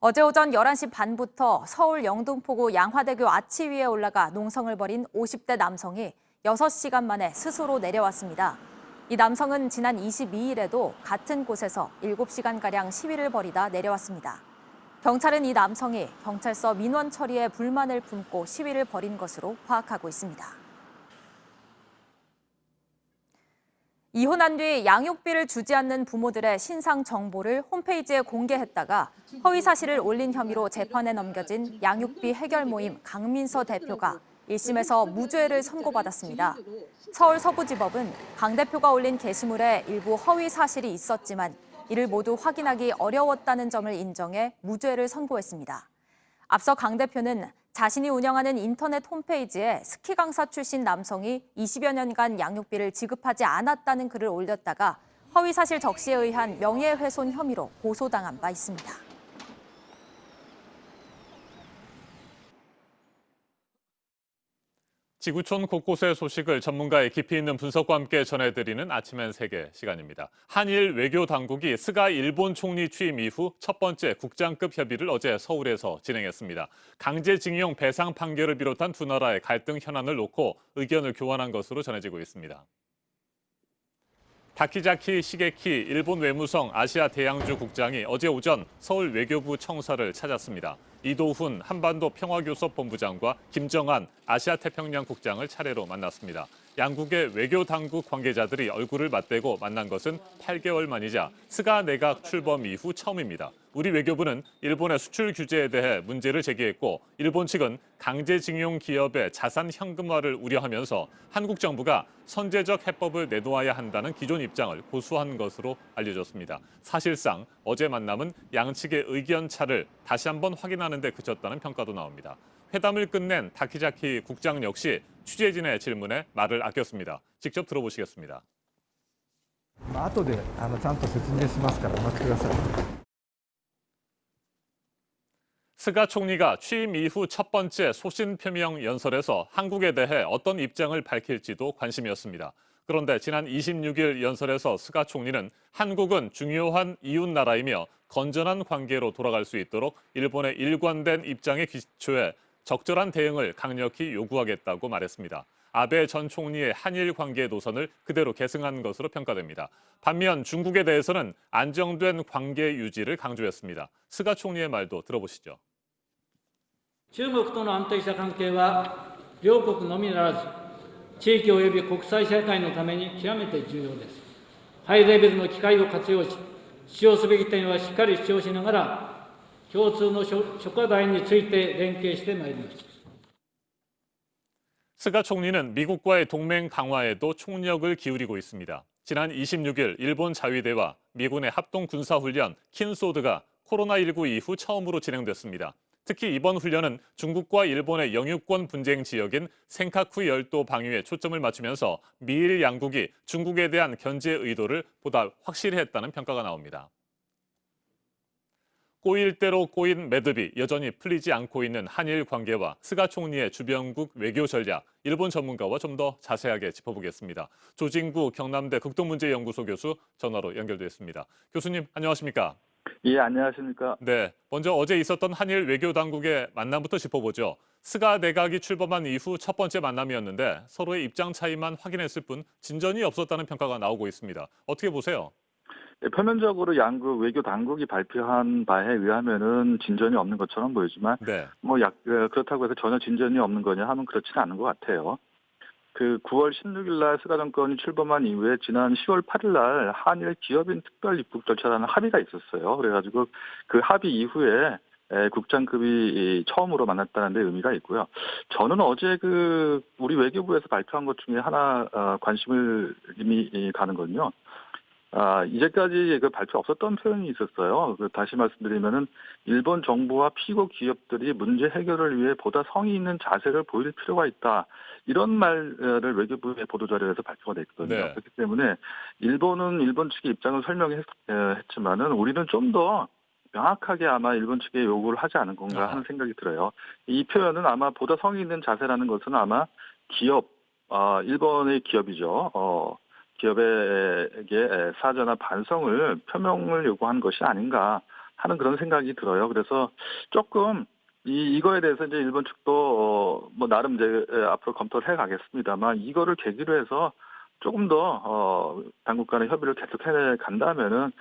어제 오전 11시 반부터 서울 영등포구 양화대교 아치 위에 올라가 농성을 벌인 50대 남성이 6시간 만에 스스로 내려왔습니다. 이 남성은 지난 22일에도 같은 곳에서 7시간가량 시위를 벌이다 내려왔습니다. 경찰은 이 남성이 경찰서 민원 처리에 불만을 품고 시위를 벌인 것으로 파악하고 있습니다. 이혼한 뒤 양육비를 주지 않는 부모들의 신상 정보를 홈페이지에 공개했다가 허위 사실을 올린 혐의로 재판에 넘겨진 양육비 해결 모임 강민서 대표가 1심에서 무죄를 선고받았습니다. 서울 서부지법은 강 대표가 올린 게시물에 일부 허위 사실이 있었지만 이를 모두 확인하기 어려웠다는 점을 인정해 무죄를 선고했습니다. 앞서 강 대표는 자신이 운영하는 인터넷 홈페이지에 스키 강사 출신 남성이 20여 년간 양육비를 지급하지 않았다는 글을 올렸다가 허위사실 적시에 의한 명예훼손 혐의로 고소당한 바 있습니다. 지구촌 곳곳의 소식을 전문가의 깊이 있는 분석과 함께 전해드리는 아침엔 세계 시간입니다. 한일 외교 당국이 스가 일본 총리 취임 이후 첫 번째 국장급 협의를 어제 서울에서 진행했습니다. 강제징용 배상 판결을 비롯한 두 나라의 갈등 현안을 놓고 의견을 교환한 것으로 전해지고 있습니다. 다키자키 시게키 일본 외무성 아시아 대양주 국장이 어제 오전 서울 외교부 청사를 찾았습니다. 이도훈 한반도 평화교섭 본부장과 김정한 아시아 태평양 국장을 차례로 만났습니다. 양국의 외교 당국 관계자들이 얼굴을 맞대고 만난 것은 8개월 만이자 스가 내각 출범 이후 처음입니다. 우리 외교부는 일본의 수출 규제에 대해 문제를 제기했고 일본 측은 강제징용 기업의 자산 현금화를 우려하면서 한국 정부가 선제적 해법을 내놓아야 한다는 기존 입장을 고수한 것으로 알려졌습니다. 사실상 어제 만남은 양측의 의견 차를 다시 한번 확인하는 데 그쳤다는 평가도 나옵니다. 회담을 끝낸 다키자키 국장 역시 취재진의 질문에 말을 아꼈습니다. 직접 들어보시겠습니다. 後でちゃんと説明しますから待ってください. 스가 총리가 취임 이후 첫 번째 소신 표명 연설에서 한국에 대해 어떤 입장을 밝힐지도 관심이었습니다. 그런데 지난 26일 연설에서 스가 총리는 한국은 중요한 이웃 나라이며 건전한 관계로 돌아갈 수 있도록 일본의 일관된 입장에 기초해 적절한 대응을 강력히 요구하겠다고 말했습니다. 아베 전 총리의 한일 관계 노선을 그대로 계승한 것으로 평가됩니다. 반면 중국에 대해서는 안정된 관계 유지를 강조했습니다. 스가 총리의 말도 들어보시죠. 中国との安定した関係は両国のみならず地域及び国際社会のために極めて重要です。ハイレベルの機会を活用し、主張すべき点はしっかり主張しながら共通の諸課題について連携してまいります。 스가 총리는 미국과의 동맹 강화에도 총력을 기울이고 있습니다. 지난 26일 일본 자위대와 미군의 합동 군사훈련 킨소드가 코로나19 이후 처음으로 진행됐습니다. 특히 이번 훈련은 중국과 일본의 영유권 분쟁 지역인 센카쿠 열도 방위에 초점을 맞추면서 미일 양국이 중국에 대한 견제 의도를 보다 확실히 했다는 평가가 나옵니다. 꼬일 대로 꼬인 매듭이 여전히 풀리지 않고 있는 한일 관계와 스가 총리의 주변국 외교 전략, 일본 전문가와 좀 더 자세하게 짚어보겠습니다. 조진구 경남대 극동문제연구소 교수 전화로 연결돼 있습니다. 교수님 안녕하십니까? 예, 안녕하십니까? 네, 먼저 어제 있었던 한일 외교 당국의 만남부터 짚어보죠. 스가 내각이 출범한 이후 첫 번째 만남이었는데 서로의 입장 차이만 확인했을 뿐 진전이 없었다는 평가가 나오고 있습니다. 어떻게 보세요? 네, 표면적으로 양국 외교 당국이 발표한 바에 의하면은 진전이 없는 것처럼 보이지만, 네. 그렇다고 해서 전혀 진전이 없는 거냐 하면 그렇지는 않은 것 같아요. 그 9월 16일 날 스가 정권이 출범한 이후에 지난 10월 8일 날 한일 기업인 특별 입국 절차라는 합의가 있었어요. 그래가지고 그 합의 이후에 국장급이 처음으로 만났다는 데 의미가 있고요. 저는 어제 그 우리 외교부에서 발표한 것 중에 하나 관심을 이미 가는 건요. 이제까지 그 발표 없었던 표현이 있었어요. 다시 말씀드리면은 일본 정부와 피고 기업들이 문제 해결을 위해 보다 성의 있는 자세를 보일 필요가 있다. 이런 말을 외교부의 보도자료에서 발표가 됐거든요. 네. 그렇기 때문에 일본은 일본 측의 입장을 설명했지만은 우리는 좀 더 명확하게 아마 일본 측에 요구를 하지 않은 건가 하는 생각이 들어요. 이 표현은 아마 보다 성의 있는 자세라는 것은 아마 기업, 일본의 기업이죠. 기업에게 사죄나 반성을 표명을 요구한 것이 아닌가 하는 그런 생각이 들어요. 그래서 조금 이거에 대해서 이제 일본 측도 뭐 나름 이제 앞으로 검토를 해가겠습니다만 이거를 계기로 해서 조금 더 당국 간의 협의를 계속해 간다면은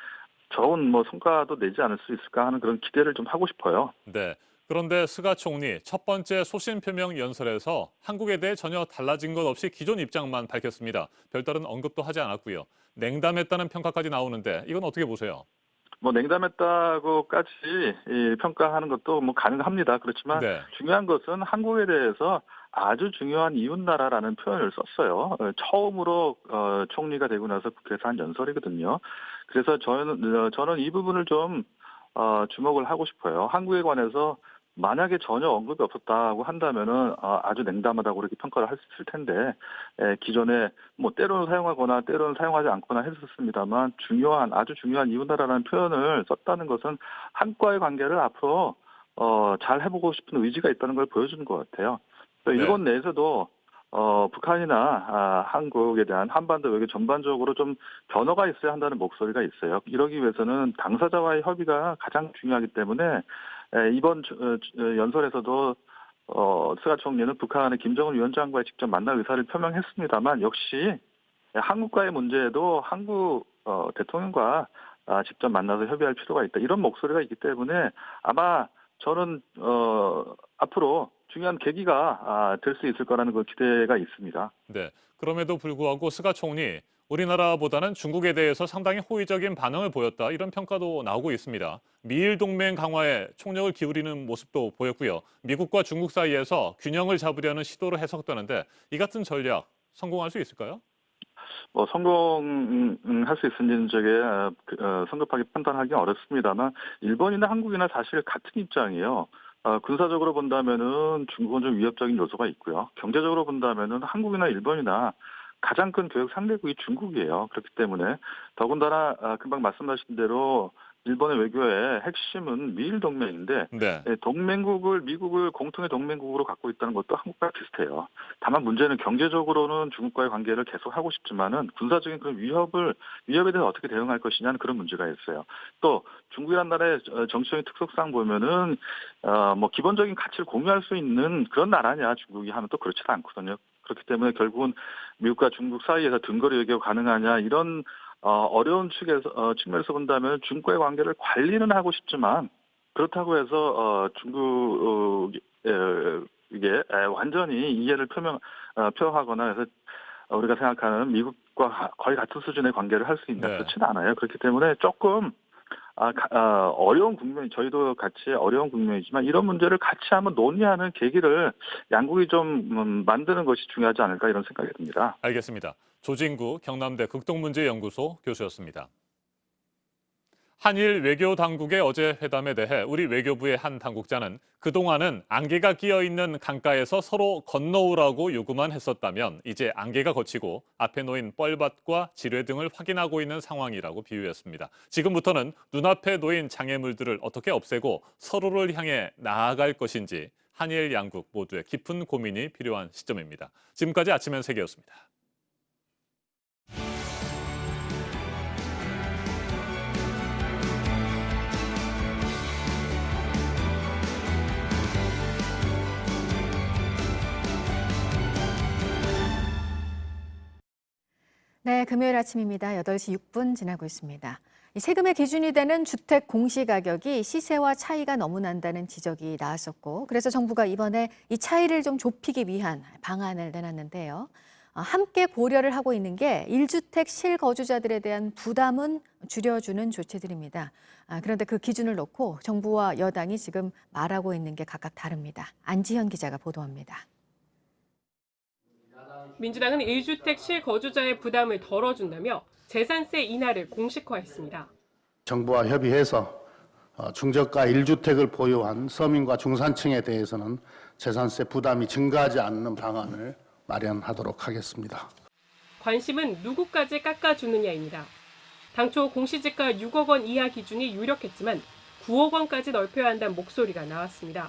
좋은 뭐 성과도 내지 않을 수 있을까 하는 그런 기대를 좀 하고 싶어요. 네. 그런데 스가 총리 첫 번째 소신 표명 연설에서 한국에 대해 전혀 달라진 것 없이 기존 입장만 밝혔습니다. 별다른 언급도 하지 않았고요. 냉담했다는 평가까지 나오는데 이건 어떻게 보세요? 뭐 냉담했다고까지 평가하는 것도 뭐 가능합니다. 그렇지만 네. 중요한 것은 한국에 대해서 아주 중요한 이웃나라라는 표현을 썼어요. 처음으로 총리가 되고 나서 국회에서 한 연설이거든요. 그래서 저는 이 부분을 좀 주목을 하고 싶어요. 한국에 관해서 만약에 전혀 언급이 없었다고 한다면은 아주 냉담하다고 그렇게 평가를 할 수 있을 텐데 기존에 뭐 때로는 사용하거나 때로는 사용하지 않거나 했었습니다만 아주 중요한 이웃나라라는 표현을 썼다는 것은 한국과의 관계를 앞으로 잘 해보고 싶은 의지가 있다는 걸 보여주는 것 같아요. 또 일본 내에서도 북한이나 한국에 대한 한반도 외교 전반적으로 좀 변화가 있어야 한다는 목소리가 있어요. 이러기 위해서는 당사자와의 협의가 가장 중요하기 때문에 이번 연설에서도 스가 총리는 북한의 김정은 위원장과의 직접 만날 의사를 표명했습니다만 역시 한국과의 문제에도 한국 대통령과 직접 만나서 협의할 필요가 있다. 이런 목소리가 있기 때문에 아마 저는 앞으로 중요한 계기가 될 수 있을 거라는 그 기대가 있습니다. 네. 그럼에도 불구하고 스가 총리, 우리나라보다는 중국에 대해서 상당히 호의적인 반응을 보였다. 이런 평가도 나오고 있습니다. 미일 동맹 강화에 총력을 기울이는 모습도 보였고요. 미국과 중국 사이에서 균형을 잡으려는 시도로 해석되는데 이 같은 전략 성공할 수 있을까요? 성공할 수 있는지는 성급하게 판단하기 어렵습니다만 일본이나 한국이나 사실 같은 입장이에요. 군사적으로 본다면은 중국은 좀 위협적인 요소가 있고요. 경제적으로 본다면은 한국이나 일본이나 가장 큰 교역 상대국이 중국이에요. 그렇기 때문에 더군다나 금방 말씀하신 대로 일본의 외교의 핵심은 미일 동맹인데 미국을 공통의 동맹국으로 갖고 있다는 것도 한국과 비슷해요. 다만 문제는 경제적으로는 중국과의 관계를 계속하고 싶지만은 군사적인 그런 위협에 대해서 어떻게 대응할 것이냐는 그런 문제가 있어요. 또 중국이라는 나라의 정치적인 특성상 보면은 기본적인 가치를 공유할 수 있는 그런 나라냐 중국이 하면 또 그렇지도 않거든요. 그렇기 때문에 결국은 미국과 중국 사이에서 등거리 외교가 가능하냐 이런 어려운 측면에서 본다면 중국과의 관계를 관리는 하고 싶지만 그렇다고 해서 중국에게 완전히 이해를 표하거나 해서 우리가 생각하는 미국과 거의 같은 수준의 관계를 할 수 있냐 그렇지는 않아요. 그렇기 때문에 조금 어려운 저희도 같이 어려운 국면이지만 이런 문제를 같이 한번 논의하는 계기를 양국이 좀 만드는 것이 중요하지 않을까 이런 생각이 듭니다. 알겠습니다. 조진구 경남대 극동문제연구소 교수였습니다. 한일 외교 당국의 어제 회담에 대해 우리 외교부의 한 당국자는 그동안은 안개가 끼어있는 강가에서 서로 건너오라고 요구만 했었다면 이제 안개가 걷히고 앞에 놓인 뻘밭과 지뢰 등을 확인하고 있는 상황이라고 비유했습니다. 지금부터는 눈앞에 놓인 장애물들을 어떻게 없애고 서로를 향해 나아갈 것인지 한일 양국 모두의 깊은 고민이 필요한 시점입니다. 지금까지 아침엔 세계였습니다. 네, 금요일 아침입니다. 8시 6분 지나고 있습니다. 세금의 기준이 되는 주택 공시가격이 시세와 차이가 너무 난다는 지적이 나왔었고 그래서 정부가 이번에 이 차이를 좀 좁히기 위한 방안을 내놨는데요. 함께 고려를 하고 있는 게 1주택 실거주자들에 대한 부담은 줄여주는 조치들입니다. 그런데 그 기준을 놓고 정부와 여당이 지금 말하고 있는 게 각각 다릅니다. 안지현 기자가 보도합니다. 민주당은 1주택 실거주자의 부담을 덜어준다며 재산세 인하를 공식화했습니다. 정부와 협의해서 중저가 1주택을 보유한 서민과 중산층에 대해서는 재산세 부담이 증가하지 않는 방안을 마련하도록 하겠습니다. 관심은 누구까지 깎아주느냐입니다. 당초 공시지가 6억 원 이하 기준이 유력했지만 9억 원까지 넓혀야 한다는 목소리가 나왔습니다.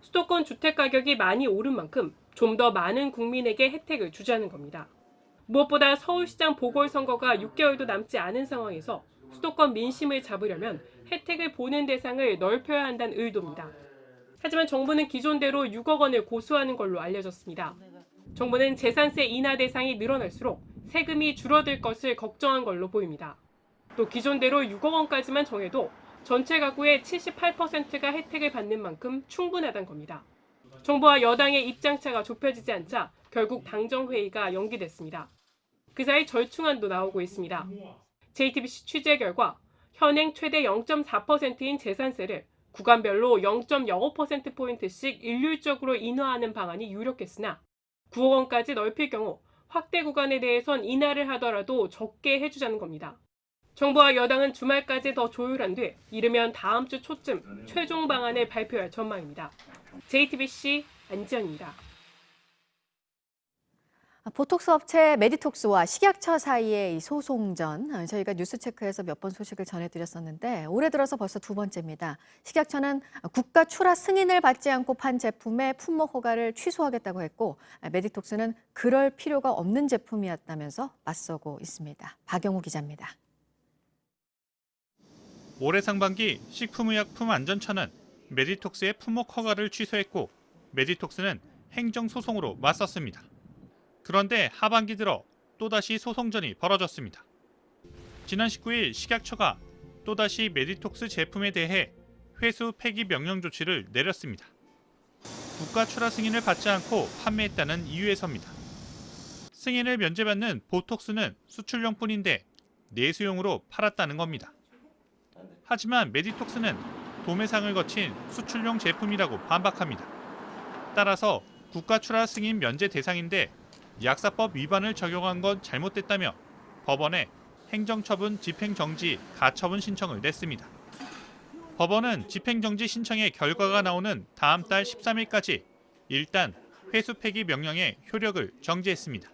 수도권 주택 가격이 많이 오른 만큼 좀 더 많은 국민에게 혜택을 주자는 겁니다. 무엇보다 서울시장 보궐선거가 6개월도 남지 않은 상황에서 수도권 민심을 잡으려면 혜택을 보는 대상을 넓혀야 한다는 의도입니다. 하지만 정부는 기존대로 6억 원을 고수하는 걸로 알려졌습니다. 정부는 재산세 인하 대상이 늘어날수록 세금이 줄어들 것을 걱정한 걸로 보입니다. 또 기존대로 6억 원까지만 정해도 전체 가구의 78%가 혜택을 받는 만큼 충분하다는 겁니다. 정부와 여당의 입장차가 좁혀지지 않자 결국 당정회의가 연기됐습니다. 그 사이 절충안도 나오고 있습니다. JTBC 취재 결과 현행 최대 0.4%인 재산세를 구간별로 0.05%포인트씩 일률적으로 인하하는 방안이 유력했으나 9억 원까지 넓힐 경우 확대 구간에 대해선 인하를 하더라도 적게 해주자는 겁니다. 정부와 여당은 주말까지 더 조율한 뒤 이르면 다음 주 초쯤 최종 방안을 발표할 전망입니다. JTBC 안지연입니다. 보톡스 업체 메디톡스와 식약처 사이의 이 소송전, 저희가 뉴스체크에서 몇 번 소식을 전해드렸었는데 올해 들어서 벌써 두 번째입니다. 식약처는 국가 출하 승인을 받지 않고 판 제품의 품목 허가를 취소하겠다고 했고, 메디톡스는 그럴 필요가 없는 제품이었다면서 맞서고 있습니다. 박영우 기자입니다. 올해 상반기 식품의약품안전처는 메디톡스의 품목 허가를 취소했고 메디톡스는 행정소송으로 맞섰습니다. 그런데 하반기 들어 또다시 소송전이 벌어졌습니다. 지난 19일 식약처가 또다시 메디톡스 제품에 대해 회수 폐기 명령 조치를 내렸습니다. 국가 출하 승인을 받지 않고 판매했다는 이유에서입니다. 승인을 면제받는 보톡스는 수출용뿐인데 내수용으로 팔았다는 겁니다. 하지만 메디톡스는 도매상을 거친 수출용 제품이라고 반박합니다. 따라서 국가 출하 승인 면제 대상인데 약사법 위반을 적용한 건 잘못됐다며 법원에 행정처분 집행정지 가처분 신청을 냈습니다. 법원은 집행정지 신청의 결과가 나오는 다음 달 13일까지 일단 회수 폐기 명령의 효력을 정지했습니다.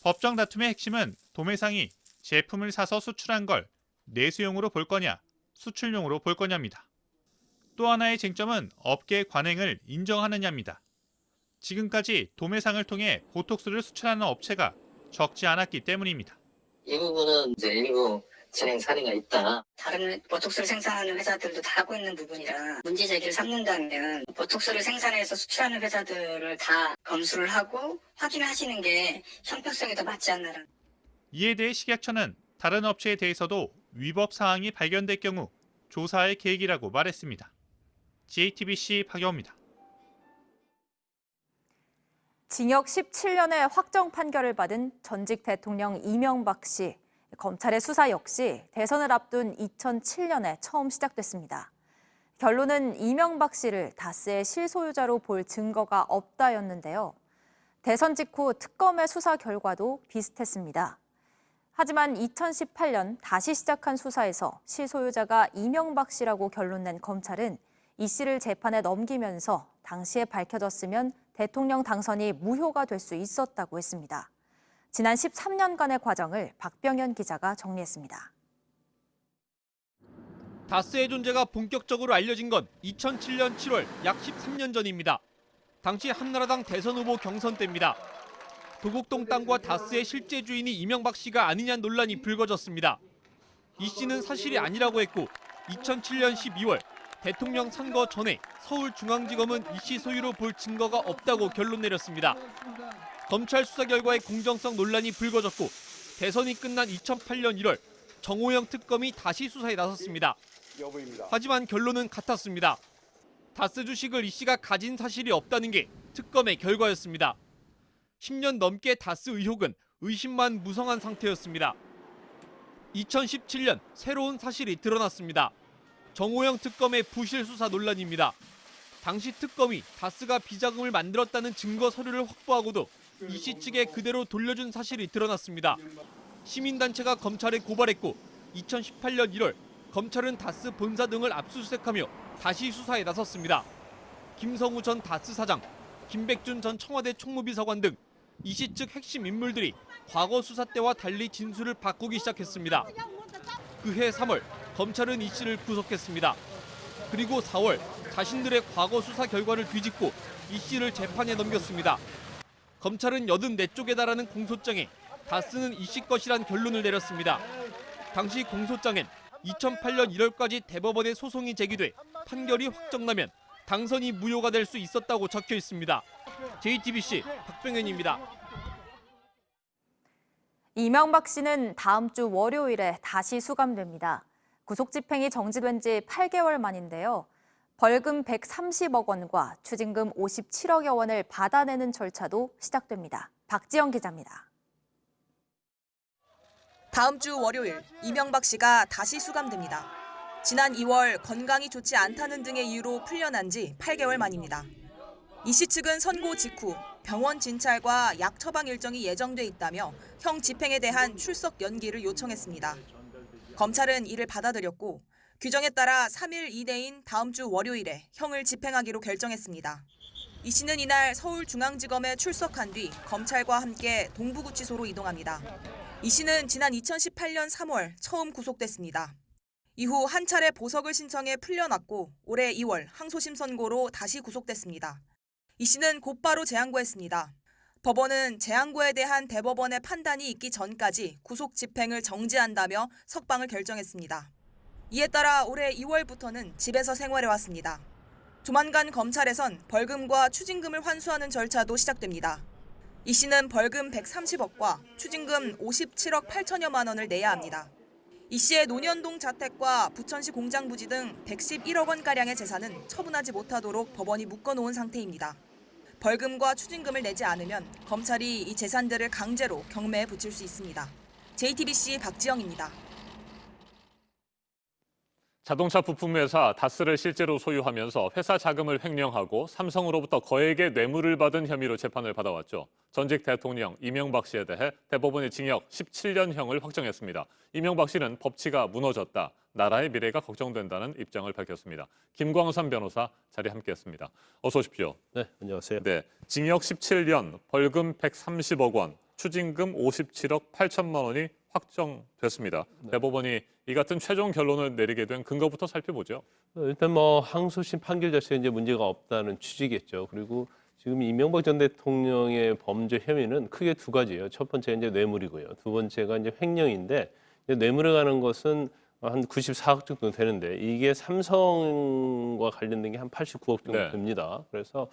법정 다툼의 핵심은 도매상이 제품을 사서 수출한 걸 내수용으로 볼 거냐, 수출용으로 볼 거냐입니다. 또 하나의 쟁점은 업계 관행을 인정하느냐입니다. 지금까지 도매상을 통해 보톡스를 수출하는 업체가 적지 않았기 때문입니다. 이 부분은 이제 일부 진행 사례가 있다. 다른 보톡스를 생산하는 회사들도 다 하고 있는 부분이라 문제 제기를 삼는다면 보톡스를 생산해서 수출하는 회사들을 다 검수를 하고 확인하시는 게 형평성에 더 맞지 않나. 이에 대해 식약처는 다른 업체에 대해서도 위법 사항이 발견될 경우 조사할 계획이라고 말했습니다. JTBC 박영우입니다. 징역 17년의 확정 판결을 받은 전직 대통령 이명박 씨. 검찰의 수사 역시 대선을 앞둔 2007년에 처음 시작됐습니다. 결론은 이명박 씨를 다스의 실소유자로 볼 증거가 없다였는데요. 대선 직후 특검의 수사 결과도 비슷했습니다. 하지만 2018년 다시 시작한 수사에서 실소유자가 이명박 씨라고 결론낸 검찰은 이 씨를 재판에 넘기면서 당시에 밝혀졌으면 대통령 당선이 무효가 될 수 있었다고 했습니다. 지난 13년간의 과정을 박병현 기자가 정리했습니다. 다스의 존재가 본격적으로 알려진 건 2007년 7월 약 13년 전입니다. 당시 한나라당 대선 후보 경선 때입니다. 도곡동 땅과 다스의 실제 주인이 이명박 씨가 아니냐 논란이 불거졌습니다. 이 씨는 사실이 아니라고 했고 2007년 12월 대통령 선거 전에 서울중앙지검은 이 씨 소유로 볼 증거가 없다고 결론 내렸습니다. 검찰 수사 결과에 공정성 논란이 불거졌고 대선이 끝난 2008년 1월 정호영 특검이 다시 수사에 나섰습니다. 하지만 결론은 같았습니다. 다스 주식을 이 씨가 가진 사실이 없다는 게 특검의 결과였습니다. 10년 넘게 다스 의혹은 의심만 무성한 상태였습니다. 2017년 새로운 사실이 드러났습니다. 정호영 특검의 부실 수사 논란입니다. 당시 특검이 다스가 비자금을 만들었다는 증거 서류를 확보하고도 이 씨 측에 그대로 돌려준 사실이 드러났습니다. 시민단체가 검찰에 고발했고 2018년 1월 검찰은 다스 본사 등을 압수수색하며 다시 수사에 나섰습니다. 김성우 전 다스 사장, 김백준 전 청와대 총무비서관 등 이 씨 측 핵심 인물들이 과거 수사 때와 달리 진술을 바꾸기 시작했습니다. 그해 3월 검찰은 이 씨를 구속했습니다. 그리고 4월 자신들의 과거 수사 결과를 뒤집고 이 씨를 재판에 넘겼습니다. 검찰은 84쪽에 달하는 공소장에 다스는 이 씨 것이란 결론을 내렸습니다. 당시 공소장엔 2008년 1월까지 대법원에 소송이 제기돼 판결이 확정나면 당선이 무효가 될 수 있었다고 적혀 있습니다. JTBC 박병현입니다. 이명박 씨는 다음 주 월요일에 다시 수감됩니다. 구속집행이 정지된 지 8개월 만인데요. 벌금 130억 원과 추징금 57억여 원을 받아내는 절차도 시작됩니다. 박지영 기자입니다. 다음 주 월요일 이명박 씨가 다시 수감됩니다. 지난 2월 건강이 좋지 않다는 등의 이유로 풀려난 지 8개월 만입니다. 이 씨 측은 선고 직후 병원 진찰과 약 처방 일정이 예정돼 있다며 형 집행에 대한 출석 연기를 요청했습니다. 검찰은 이를 받아들였고 규정에 따라 3일 이내인 다음 주 월요일에 형을 집행하기로 결정했습니다. 이 씨는 이날 서울중앙지검에 출석한 뒤 검찰과 함께 동부구치소로 이동합니다. 이 씨는 지난 2018년 3월 처음 구속됐습니다. 이후 한 차례 보석을 신청해 풀려났고 올해 2월 항소심 선고로 다시 구속됐습니다. 이 씨는 곧바로 재항고했습니다. 법원은 재항고에 대한 대법원의 판단이 있기 전까지 구속 집행을 정지한다며 석방을 결정했습니다. 이에 따라 올해 2월부터는 집에서 생활해왔습니다. 조만간 검찰에선 벌금과 추징금을 환수하는 절차도 시작됩니다. 이 씨는 벌금 130억과 추징금 57억 8천여만 원을 내야 합니다. 이 씨의 논현동 자택과 부천시 공장 부지 등 111억 원가량의 재산은 처분하지 못하도록 법원이 묶어놓은 상태입니다. 벌금과 추징금을 내지 않으면 검찰이 이 재산들을 강제로 경매에 붙일 수 있습니다. JTBC 박지영입니다. 자동차 부품회사 다스를 실제로 소유하면서 회사 자금을 횡령하고 삼성으로부터 거액의 뇌물을 받은 혐의로 재판을 받아왔죠. 전직 대통령 이명박 씨에 대해 대법원이 징역 17년형을 확정했습니다. 이명박 씨는 법치가 무너졌다, 나라의 미래가 걱정된다는 입장을 밝혔습니다. 김광삼 변호사 자리 함께했습니다. 어서 오십시오. 네, 안녕하세요. 네, 징역 17년, 벌금 130억 원, 추징금 57억 8천만 원이 확정됐습니다. 네. 대법원이 이 같은 최종 결론을 내리게 된 근거부터 살펴보죠. 일단 항소심 판결 자체에 이제 문제가 없다는 취지겠죠. 그리고 지금 이명박 전 대통령의 범죄 혐의는 크게 두 가지예요. 첫 번째가 이제 뇌물이고요. 두 번째가 이제 횡령인데 뇌물에 관한 것은 한 94억 정도 되는데 이게 삼성과 관련된 게 한 89억 정도 네. 됩니다. 그래서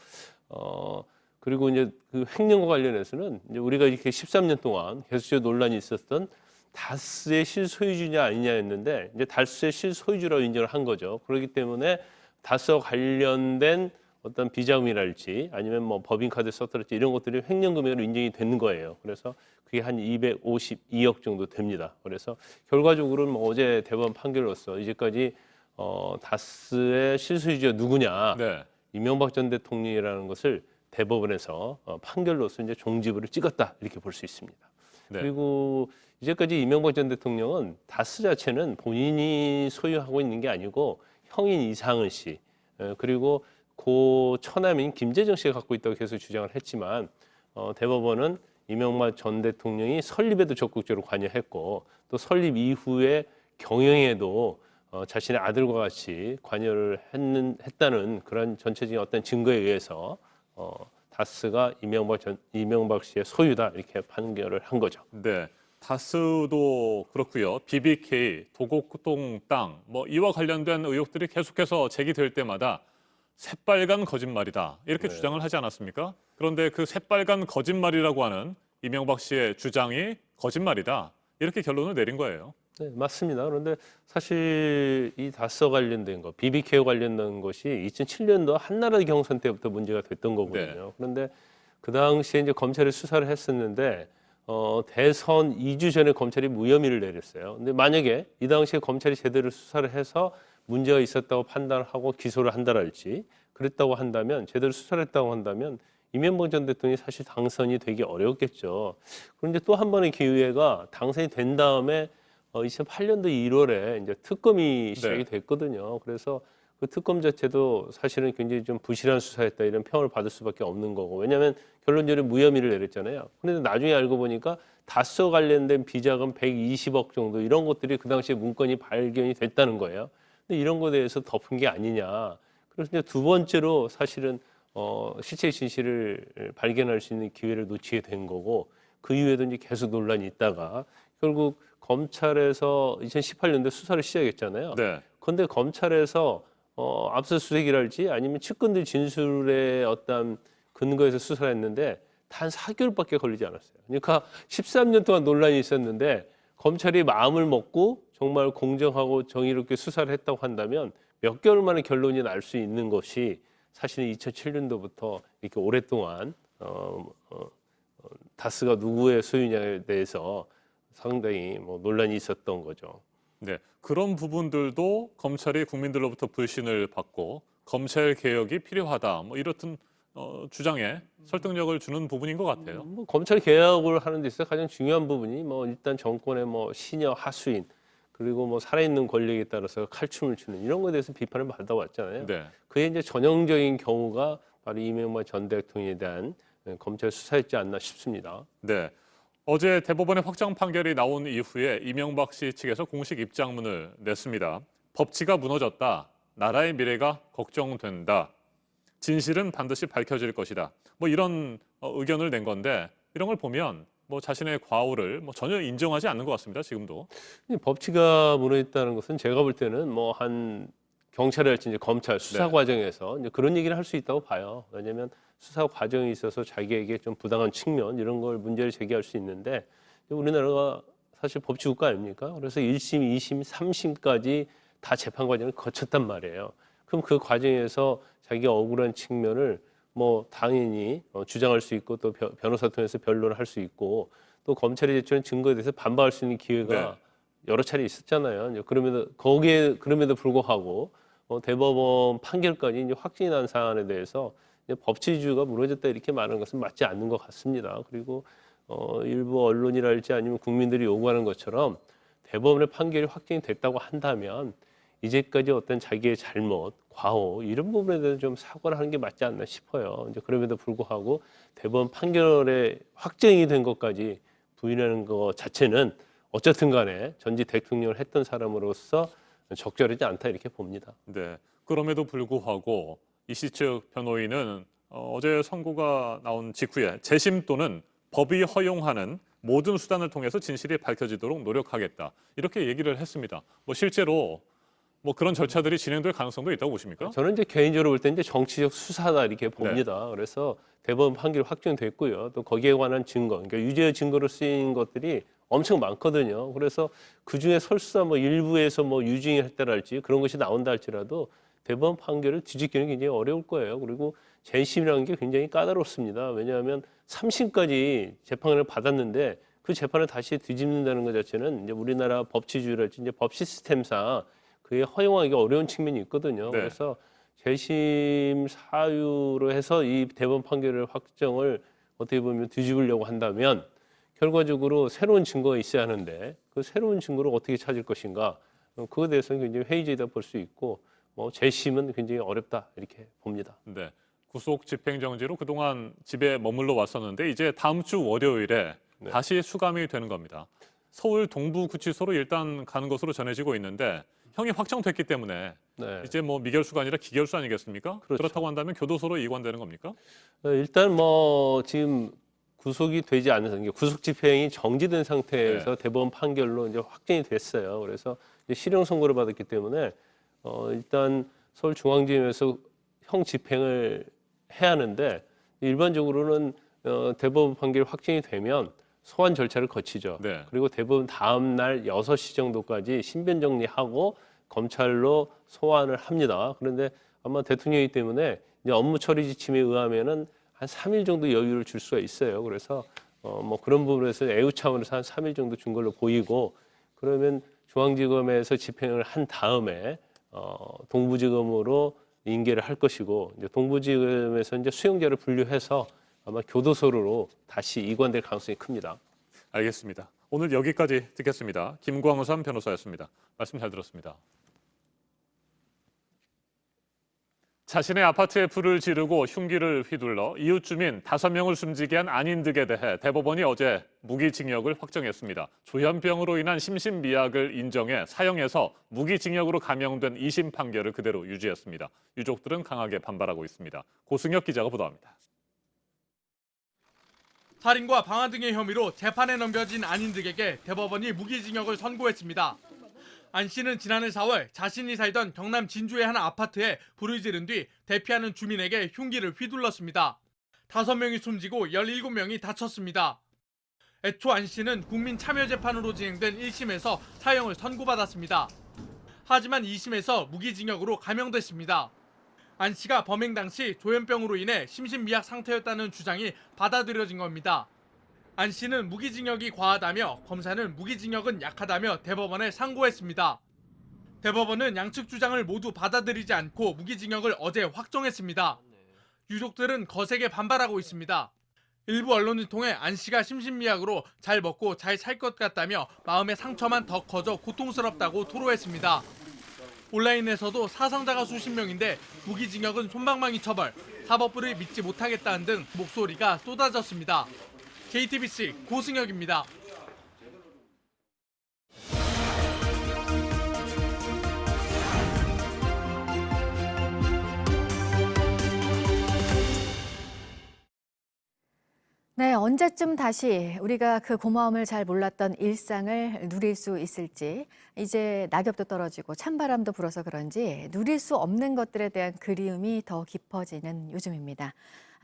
그리고 이제 그 횡령과 관련해서는 이제 우리가 이렇게 13년 동안 계속적으로 논란이 있었던 다스의 실소유주냐 아니냐였는데 이제 다스의 실소유주라고 인정을 한 거죠. 그렇기 때문에 다스와 관련된 어떤 비자금이랄지 아니면 법인카드 썼더랄지 이런 것들이 횡령 금액으로 인정이 되는 거예요. 그래서 그게 한 252억 정도 됩니다. 그래서 결과적으로는 어제 대법원 판결로서 이제까지 다스의 실소유주가 누구냐, 네. 이명박 전 대통령이라는 것을 대법원에서 판결로서 이제 종지부를 찍었다 이렇게 볼 수 있습니다. 네. 그리고 이제까지 이명박 전 대통령은 다스 자체는 본인이 소유하고 있는 게 아니고 형인 이상은 씨 그리고 고 처남인 김재정 씨가 갖고 있다고 계속 주장을 했지만 대법원은 이명박 전 대통령이 설립에도 적극적으로 관여했고 또 설립 이후에 경영에도 자신의 아들과 같이 관여를 했다는 그런 전체적인 어떤 증거에 의해서 다스가 이명박 씨의 소유다 이렇게 판결을 한 거죠. 네, 다스도 그렇고요. BBK, 도곡동 땅, 이와 관련된 의혹들이 계속해서 제기될 때마다 새빨간 거짓말이다 이렇게 네. 주장을 하지 않았습니까? 그런데 그 새빨간 거짓말이라고 하는 이명박 씨의 주장이 거짓말이다 이렇게 결론을 내린 거예요. 네, 맞습니다. 그런데 사실 이 다스와 관련된 거, BBK와 관련된 것이 2007년도 한나라 경선 때부터 문제가 됐던 거거든요. 네. 그런데 그 당시에 이제 검찰이 수사를 했었는데 대선 2주 전에 검찰이 무혐의를 내렸어요. 근데 만약에 이 당시에 검찰이 제대로 수사를 해서 문제가 있었다고 판단을 하고 기소를 한다랄지 그랬다고 한다면 제대로 수사를 했다고 한다면 이명박 전 대통령이 사실 당선이 되기 어렵겠죠. 그런데 또 한 번의 기회가 당선이 된 다음에 2008년도 1월에 이제 특검이 시작이 됐거든요. 그래서 그 특검 자체도 사실은 굉장히 좀 부실한 수사였다 이런 평을 받을 수밖에 없는 거고 왜냐하면 결론적으로 무혐의를 내렸잖아요. 그런데 나중에 알고 보니까 다스와 관련된 비자금 120억 정도 이런 것들이 그 당시에 문건이 발견이 됐다는 거예요. 근데 이런 거에 대해서 덮은 게 아니냐. 그래서 이제 두 번째로 사실은 실체 진실을 발견할 수 있는 기회를 놓치게 된 거고 그 이후에도 이제 계속 논란이 있다가 결국 검찰에서 2018년도에 수사를 시작했잖아요. 네. 그런데 검찰에서 압수수색이랄지 아니면 측근들 진술의 어떤 근거에서 수사를 했는데 단 4개월밖에 걸리지 않았어요. 그러니까 13년 동안 논란이 있었는데 검찰이 마음을 먹고 정말 공정하고 정의롭게 수사를 했다고 한다면 몇 개월 만에 결론이 날 수 있는 것이 사실은 2007년도부터 이렇게 오랫동안 다스가 누구의 소유냐에 대해서 상당히 논란이 있었던 거죠. 네, 그런 부분들도 검찰이 국민들로부터 불신을 받고 검찰 개혁이 필요하다. 뭐 이렇든 주장에 설득력을 주는 부분인 것 같아요. 뭐 검찰 개혁을 하는 데 있어서 가장 중요한 부분이 뭐 일단 정권의 뭐 신여 하수인 그리고 뭐 살아있는 권력에 따라서 칼춤을 추는 이런 거에 대해서 비판을 받아왔잖아요. 네. 그게 이제 전형적인 경우가 바로 이명박 전 대통령에 대한 검찰 수사였지 않나 싶습니다. 네. 어제 대법원의 확정 판결이 나온 이후에 이명박 씨 측에서 공식 입장문을 냈습니다. 법치가 무너졌다. 나라의 미래가 걱정된다. 진실은 반드시 밝혀질 것이다. 뭐 이런 의견을 낸 건데 이런 걸 보면 뭐 자신의 과오를 뭐 전혀 인정하지 않는 것 같습니다. 지금도. 법치가 무너졌다는 것은 제가 볼 때는 뭐 한 경찰이랄지 이제 검찰 수사 네. 과정에서 이제 그런 얘기를 할 수 있다고 봐요. 왜냐하면 수사 과정에 있어서 자기에게 좀 부당한 측면 이런 걸 문제를 제기할 수 있는데 우리나라가 사실 법치국가 아닙니까? 그래서 1심, 2심, 3심까지 다 재판 과정을 거쳤단 말이에요. 그럼 그 과정에서 자기가 억울한 측면을 뭐 당연히 주장할 수 있고 또 변호사 통해서 변론을 할 수 있고 또 검찰이 제출한 증거에 대해서 반박할 수 있는 기회가 여러 차례 있었잖아요. 그럼에도 불구하고 대법원 판결까지 이제 확정이 난 사안에 대해서 이제 법치주의가 무너졌다 이렇게 말하는 것은 맞지 않는 것 같습니다. 그리고 일부 언론이랄지 아니면 국민들이 요구하는 것처럼 대법원의 판결이 확정이 됐다고 한다면 이제까지 어떤 자기의 잘못, 과오 이런 부분에 대해서 좀 사과를 하는 게 맞지 않나 싶어요. 이제 그럼에도 불구하고 대법원 판결에 확정이 된 것까지 부인하는 것 자체는 어쨌든 간에 전직 대통령을 했던 사람으로서 적절하지 않다 이렇게 봅니다. 네. 그럼에도 불구하고 이 씨 측 변호인은 어제 선고가 나온 직후에 재심 또는 법이 허용하는 모든 수단을 통해서 진실이 밝혀지도록 노력하겠다. 이렇게 얘기를 했습니다. 뭐 실제로 뭐 그런 절차들이 진행될 가능성도 있다고 보십니까? 저는 이제 개인적으로 볼 때 이제 정치적 수사다 이렇게 봅니다. 그래서 대법원 판결이 확정됐고요. 또 거기에 관한 증거, 그러니까 유죄의 증거로 쓰인 것들이 엄청 많거든요. 그래서 그 중에 설사 뭐 일부에서 뭐 유증을 했다랄지 그런 것이 나온다 할지라도 대법원 판결을 뒤집기는 굉장히 어려울 거예요. 그리고 재심이라는 게 굉장히 까다롭습니다. 왜냐하면 3심까지 재판을 받았는데 그 재판을 다시 뒤집는다는 것 자체는 이제 우리나라 법치주의랄지 이제 법 시스템상 그게 허용하기가 어려운 측면이 있거든요. 네. 그래서 재심 사유로 해서 이 대법원 판결을 확정을 어떻게 보면 뒤집으려고 한다면 결과적으로 새로운 증거가 있어야 하는데 그 새로운 증거를 어떻게 찾을 것인가 그거에 대해서는 굉장히 회의적이다 볼 수 있고 뭐 재심은 굉장히 어렵다 이렇게 봅니다. 네. 구속 집행정지로 그동안 집에 머물러 왔었는데 이제 다음 주 월요일에 다시 수감이 되는 겁니다. 서울 동부구치소로 일단 가는 것으로 전해지고 있는데 형이 확정됐기 때문에 이제 뭐 미결수가 아니라 기결수 아니겠습니까? 그렇다고 한다면 교도소로 이관되는 겁니까? 일단 뭐 지금 구속이 되지 않는 구속 집행이 정지된 상태에서 대법원 판결로 이제 확정이 됐어요. 그래서 이제 실형 선고를 받았기 때문에 일단 서울중앙지검에서 형 집행을 해야 하는데 일반적으로는 대법원 판결이 확정이 되면 소환 절차를 거치죠. 그리고 대법원 다음 날 6시 정도까지 신변 정리하고 검찰로 소환을 합니다. 그런데 아마 대통령이기 때문에 이제 업무 처리 지침에 의하면은 한 3일 정도 여유를 줄 수가 있어요. 그래서 뭐 그런 부분에서 애우 차원에서 한 3일 정도 준 걸로 보이고 그러면 중앙지검에서 집행을 한 다음에 동부지검으로 인계를 할 것이고 이제 동부지검에서 이제 수용자를 분류해서 아마 교도소로 다시 이관될 가능성이 큽니다. 알겠습니다. 오늘 여기까지 듣겠습니다. 김광삼 변호사였습니다. 말씀 잘 들었습니다. 자신의 아파트에 불을 지르고 흉기를 휘둘러 이웃 주민 5명을 숨지게 한 안인득에 대해 대법원이 어제 무기징역을 확정했습니다. 조현병으로 인한 심신미약을 인정해 사형에서 무기징역으로 감형된 2심 판결을 그대로 유지했습니다. 유족들은 강하게 반발하고 있습니다. 고승혁 기자가 보도합니다. 살인과 방화 등의 혐의로 재판에 넘겨진 안인득에게 대법원이 무기징역을 선고했습니다. 안 씨는 지난해 4월 자신이 살던 경남 진주의 한 아파트에 불을 지른 뒤 대피하는 주민에게 흉기를 휘둘렀습니다. 5명이 숨지고 17명이 다쳤습니다. 애초 안 씨는 국민참여재판으로 진행된 1심에서 사형을 선고받았습니다. 하지만 2심에서 무기징역으로 감형됐습니다. 안 씨가 범행 당시 조현병으로 인해 심신미약 상태였다는 주장이 받아들여진 겁니다. 안 씨는 무기징역이 과하다며 검사는 무기징역은 약하다며 대법원에 상고했습니다. 대법원은 양측 주장을 모두 받아들이지 않고 무기징역을 어제 확정했습니다. 유족들은 거세게 반발하고 있습니다. 일부 언론을 통해 안 씨가 심신미약으로 잘 먹고 잘 살 것 같다며 마음의 상처만 더 커져 고통스럽다고 토로했습니다. 온라인에서도 사상자가 수십 명인데 무기징역은 솜방망이 처벌, 사법부를 믿지 못하겠다는 등 목소리가 쏟아졌습니다. JTBC 고승혁입니다. 네, 언제쯤 다시 우리가 그 고마움을 잘 몰랐던 일상을 누릴 수 있을지, 이제 낙엽도 떨어지고 찬바람도 불어서 그런지 누릴 수 없는 것들에 대한 그리움이 더 깊어지는 요즘입니다.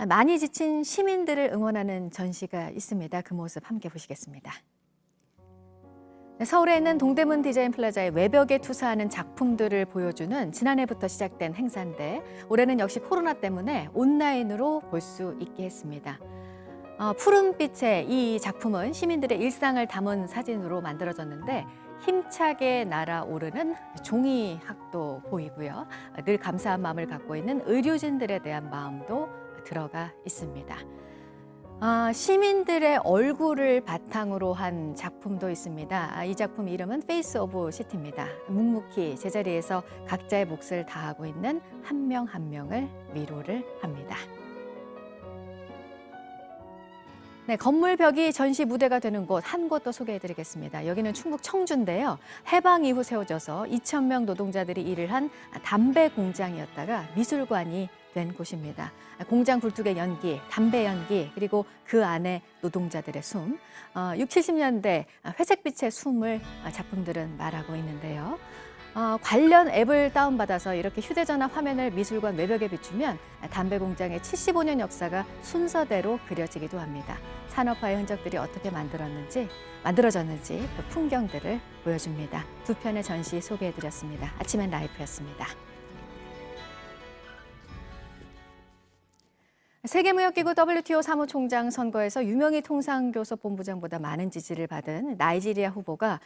많이 지친 시민들을 응원하는 전시가 있습니다. 그 모습 함께 보시겠습니다. 서울에 있는 동대문 디자인 플라자의 외벽에 투사하는 작품들을 보여주는 지난해부터 시작된 행사인데 올해는 역시 코로나 때문에 온라인으로 볼 수 있게 했습니다. 푸른빛의 이 작품은 시민들의 일상을 담은 사진으로 만들어졌는데 힘차게 날아오르는 종이학도 보이고요. 늘 감사한 마음을 갖고 있는 의료진들에 대한 마음도 들어가 있습니다. 시민들의 얼굴을 바탕으로 한 작품도 있습니다. 이 작품 이름은 페이스 오브 시티입니다. 묵묵히 제자리에서 각자의 몫을 다하고 있는 한 명 한 명을 위로를 합니다. 네, 건물 벽이 전시 무대가 되는 곳 한 곳 더 소개해드리겠습니다. 여기는 충북 청주인데요. 해방 이후 세워져서 2,000명 노동자들이 일을 한 담배 공장이었다가 미술관이 된 곳입니다. 공장 굴뚝의 연기, 담배 연기, 그리고 그 안에 노동자들의 숨, 60, 70년대 회색빛의 숨을 작품들은 말하고 있는데요. 관련 앱을 다운받아서 이렇게 휴대전화 화면을 미술관 외벽에 비추면 담배 공장의 75년 역사가 순서대로 그려지기도 합니다. 산업화의 흔적들이 어떻게 만들어졌는지 그 풍경들을 보여줍니다. 두 편의 전시 소개해드렸습니다. 아침엔 라이프였습니다. 세계무역기구 WTO 사무총장 선거에서 유명희 통상교섭본부장보다 많은 지지를 받은 나이지리아 후보가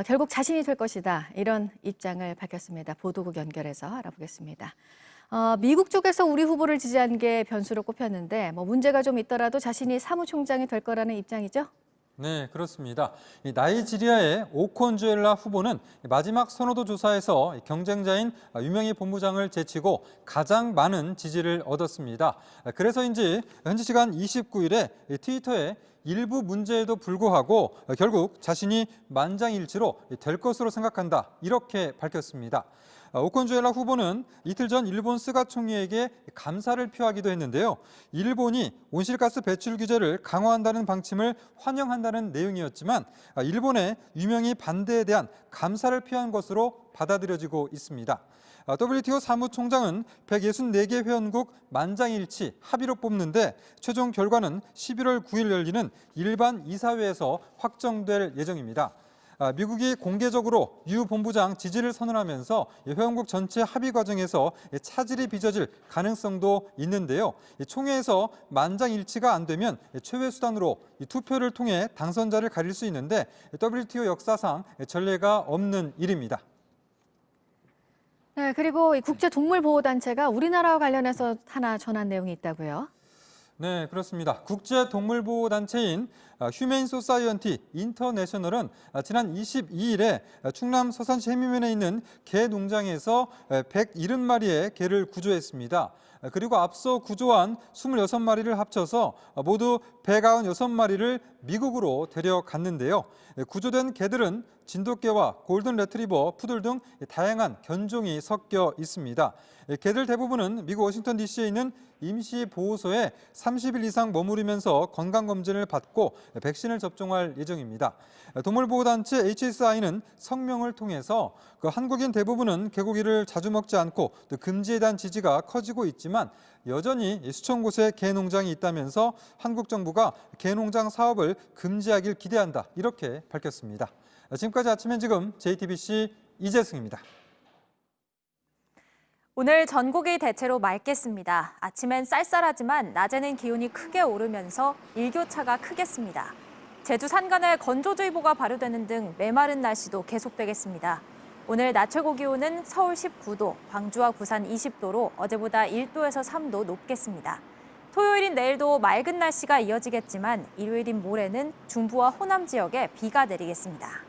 결국 자신이 될 것이다, 이런 입장을 밝혔습니다. 보도국 연결해서 알아보겠습니다. 미국 쪽에서 우리 후보를 지지한 게 변수로 꼽혔는데 문제가 좀 있더라도 자신이 사무총장이 될 거라는 입장이죠? 네, 그렇습니다. 나이지리아의 오콘주엘라 후보는 마지막 선호도 조사에서 경쟁자인 유명희 본부장을 제치고 가장 많은 지지를 얻었습니다. 그래서인지 현지 시간 29일에 트위터에 일부 문제에도 불구하고 결국 자신이 만장일치로 될 것으로 생각한다, 이렇게 밝혔습니다. 오콘주엘라 후보는 이틀 전 일본 스가 총리에게 감사를 표하기도 했는데요. 일본이 온실가스 배출 규제를 강화한다는 방침을 환영한다는 내용이었지만 일본의 유명히 반대에 대한 감사를 표한 것으로 받아들여지고 있습니다. WTO 사무총장은 164개 회원국 만장일치 합의로 뽑는데 최종 결과는 11월 9일 열리는 일반 이사회에서 확정될 예정입니다. 미국이 공개적으로 유 본부장 지지를 선언하면서 회원국 전체 합의 과정에서 차질이 빚어질 가능성도 있는데요. 총회에서 만장일치가 안 되면 최후의 수단으로 투표를 통해 당선자를 가릴 수 있는데 WTO 역사상 전례가 없는 일입니다. 네, 그리고 국제동물보호단체가 우리나라와 관련해서 하나 전한 내용이 있다고요? 네, 그렇습니다. 국제동물보호단체인 휴메인 소사이언티 인터내셔널은 지난 22일에 충남 서산시 해미면에 있는 개 농장에서 170마리의 개를 구조했습니다. 그리고 앞서 구조한 26마리를 합쳐서 모두 196마리를 미국으로 데려갔는데요. 구조된 개들은 진돗개와 골든 레트리버, 푸들 등 다양한 견종이 섞여 있습니다. 개들 대부분은 미국 워싱턴 DC에 있는 임시보호소에 30일 이상 머무르면서 건강검진을 받고 백신을 접종할 예정입니다. 동물보호단체 HSI는 성명을 통해서 한국인 대부분은 개고기를 자주 먹지 않고 또 금지에 대한 지지가 커지고 있지만 여전히 수천 곳의 개농장이 있다면서 한국 정부가 개농장 사업을 금지하길 기대한다, 이렇게 밝혔습니다. 지금까지 아침엔 지금 JTBC 이재승입니다. 오늘 전국이 대체로 맑겠습니다. 아침엔 쌀쌀하지만 낮에는 기온이 크게 오르면서 일교차가 크겠습니다. 제주 산간에 건조주의보가 발효되는 등 메마른 날씨도 계속되겠습니다. 오늘 낮 최고 기온은 서울 19도, 광주와 부산 20도로 어제보다 1도에서 3도 높겠습니다. 토요일인 내일도 맑은 날씨가 이어지겠지만 일요일인 모레는 중부와 호남 지역에 비가 내리겠습니다.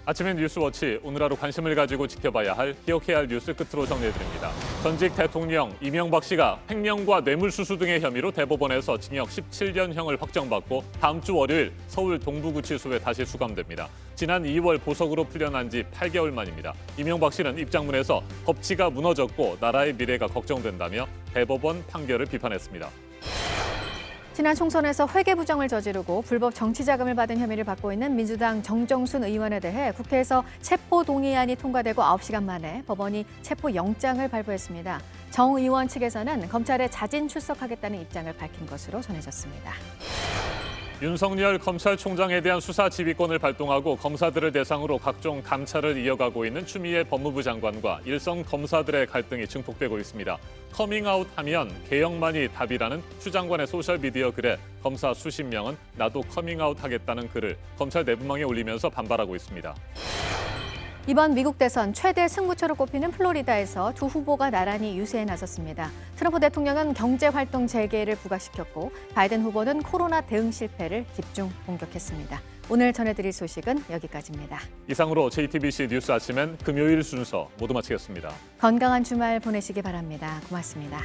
아침엔 뉴스워치, 오늘 하루 관심을 가지고 지켜봐야 할, 기억해야 할 뉴스 끝으로 정리해드립니다. 전직 대통령 이명박 씨가 횡령과 뇌물수수 등의 혐의로 대법원에서 징역 17년형을 확정받고 다음 주 월요일 서울 동부구치소에 다시 수감됩니다. 지난 2월 보석으로 풀려난 지 8개월 만입니다. 이명박 씨는 입장문에서 법치가 무너졌고 나라의 미래가 걱정된다며 대법원 판결을 비판했습니다. 지난 총선에서 회계 부정을 저지르고 불법 정치 자금을 받은 혐의를 받고 있는 민주당 정정순 의원에 대해 국회에서 체포 동의안이 통과되고 9시간 만에 법원이 체포 영장을 발부했습니다. 정 의원 측에서는 검찰에 자진 출석하겠다는 입장을 밝힌 것으로 전해졌습니다. 윤석열 검찰총장에 대한 수사 지휘권을 발동하고 검사들을 대상으로 각종 감찰을 이어가고 있는 추미애 법무부 장관과 일선 검사들의 갈등이 증폭되고 있습니다. 커밍아웃하면 개혁만이 답이라는 추 장관의 소셜미디어 글에 검사 수십 명은 나도 커밍아웃하겠다는 글을 검찰 내부망에 올리면서 반발하고 있습니다. 이번 미국 대선 최대 승부처로 꼽히는 플로리다에서 두 후보가 나란히 유세에 나섰습니다. 트럼프 대통령은 경제활동 재개를 부각시켰고 바이든 후보는 코로나 대응 실패를 집중 공격했습니다. 오늘 전해드릴 소식은 여기까지입니다. 이상으로 JTBC 뉴스 아침엔 금요일 순서 모두 마치겠습니다. 건강한 주말 보내시기 바랍니다. 고맙습니다.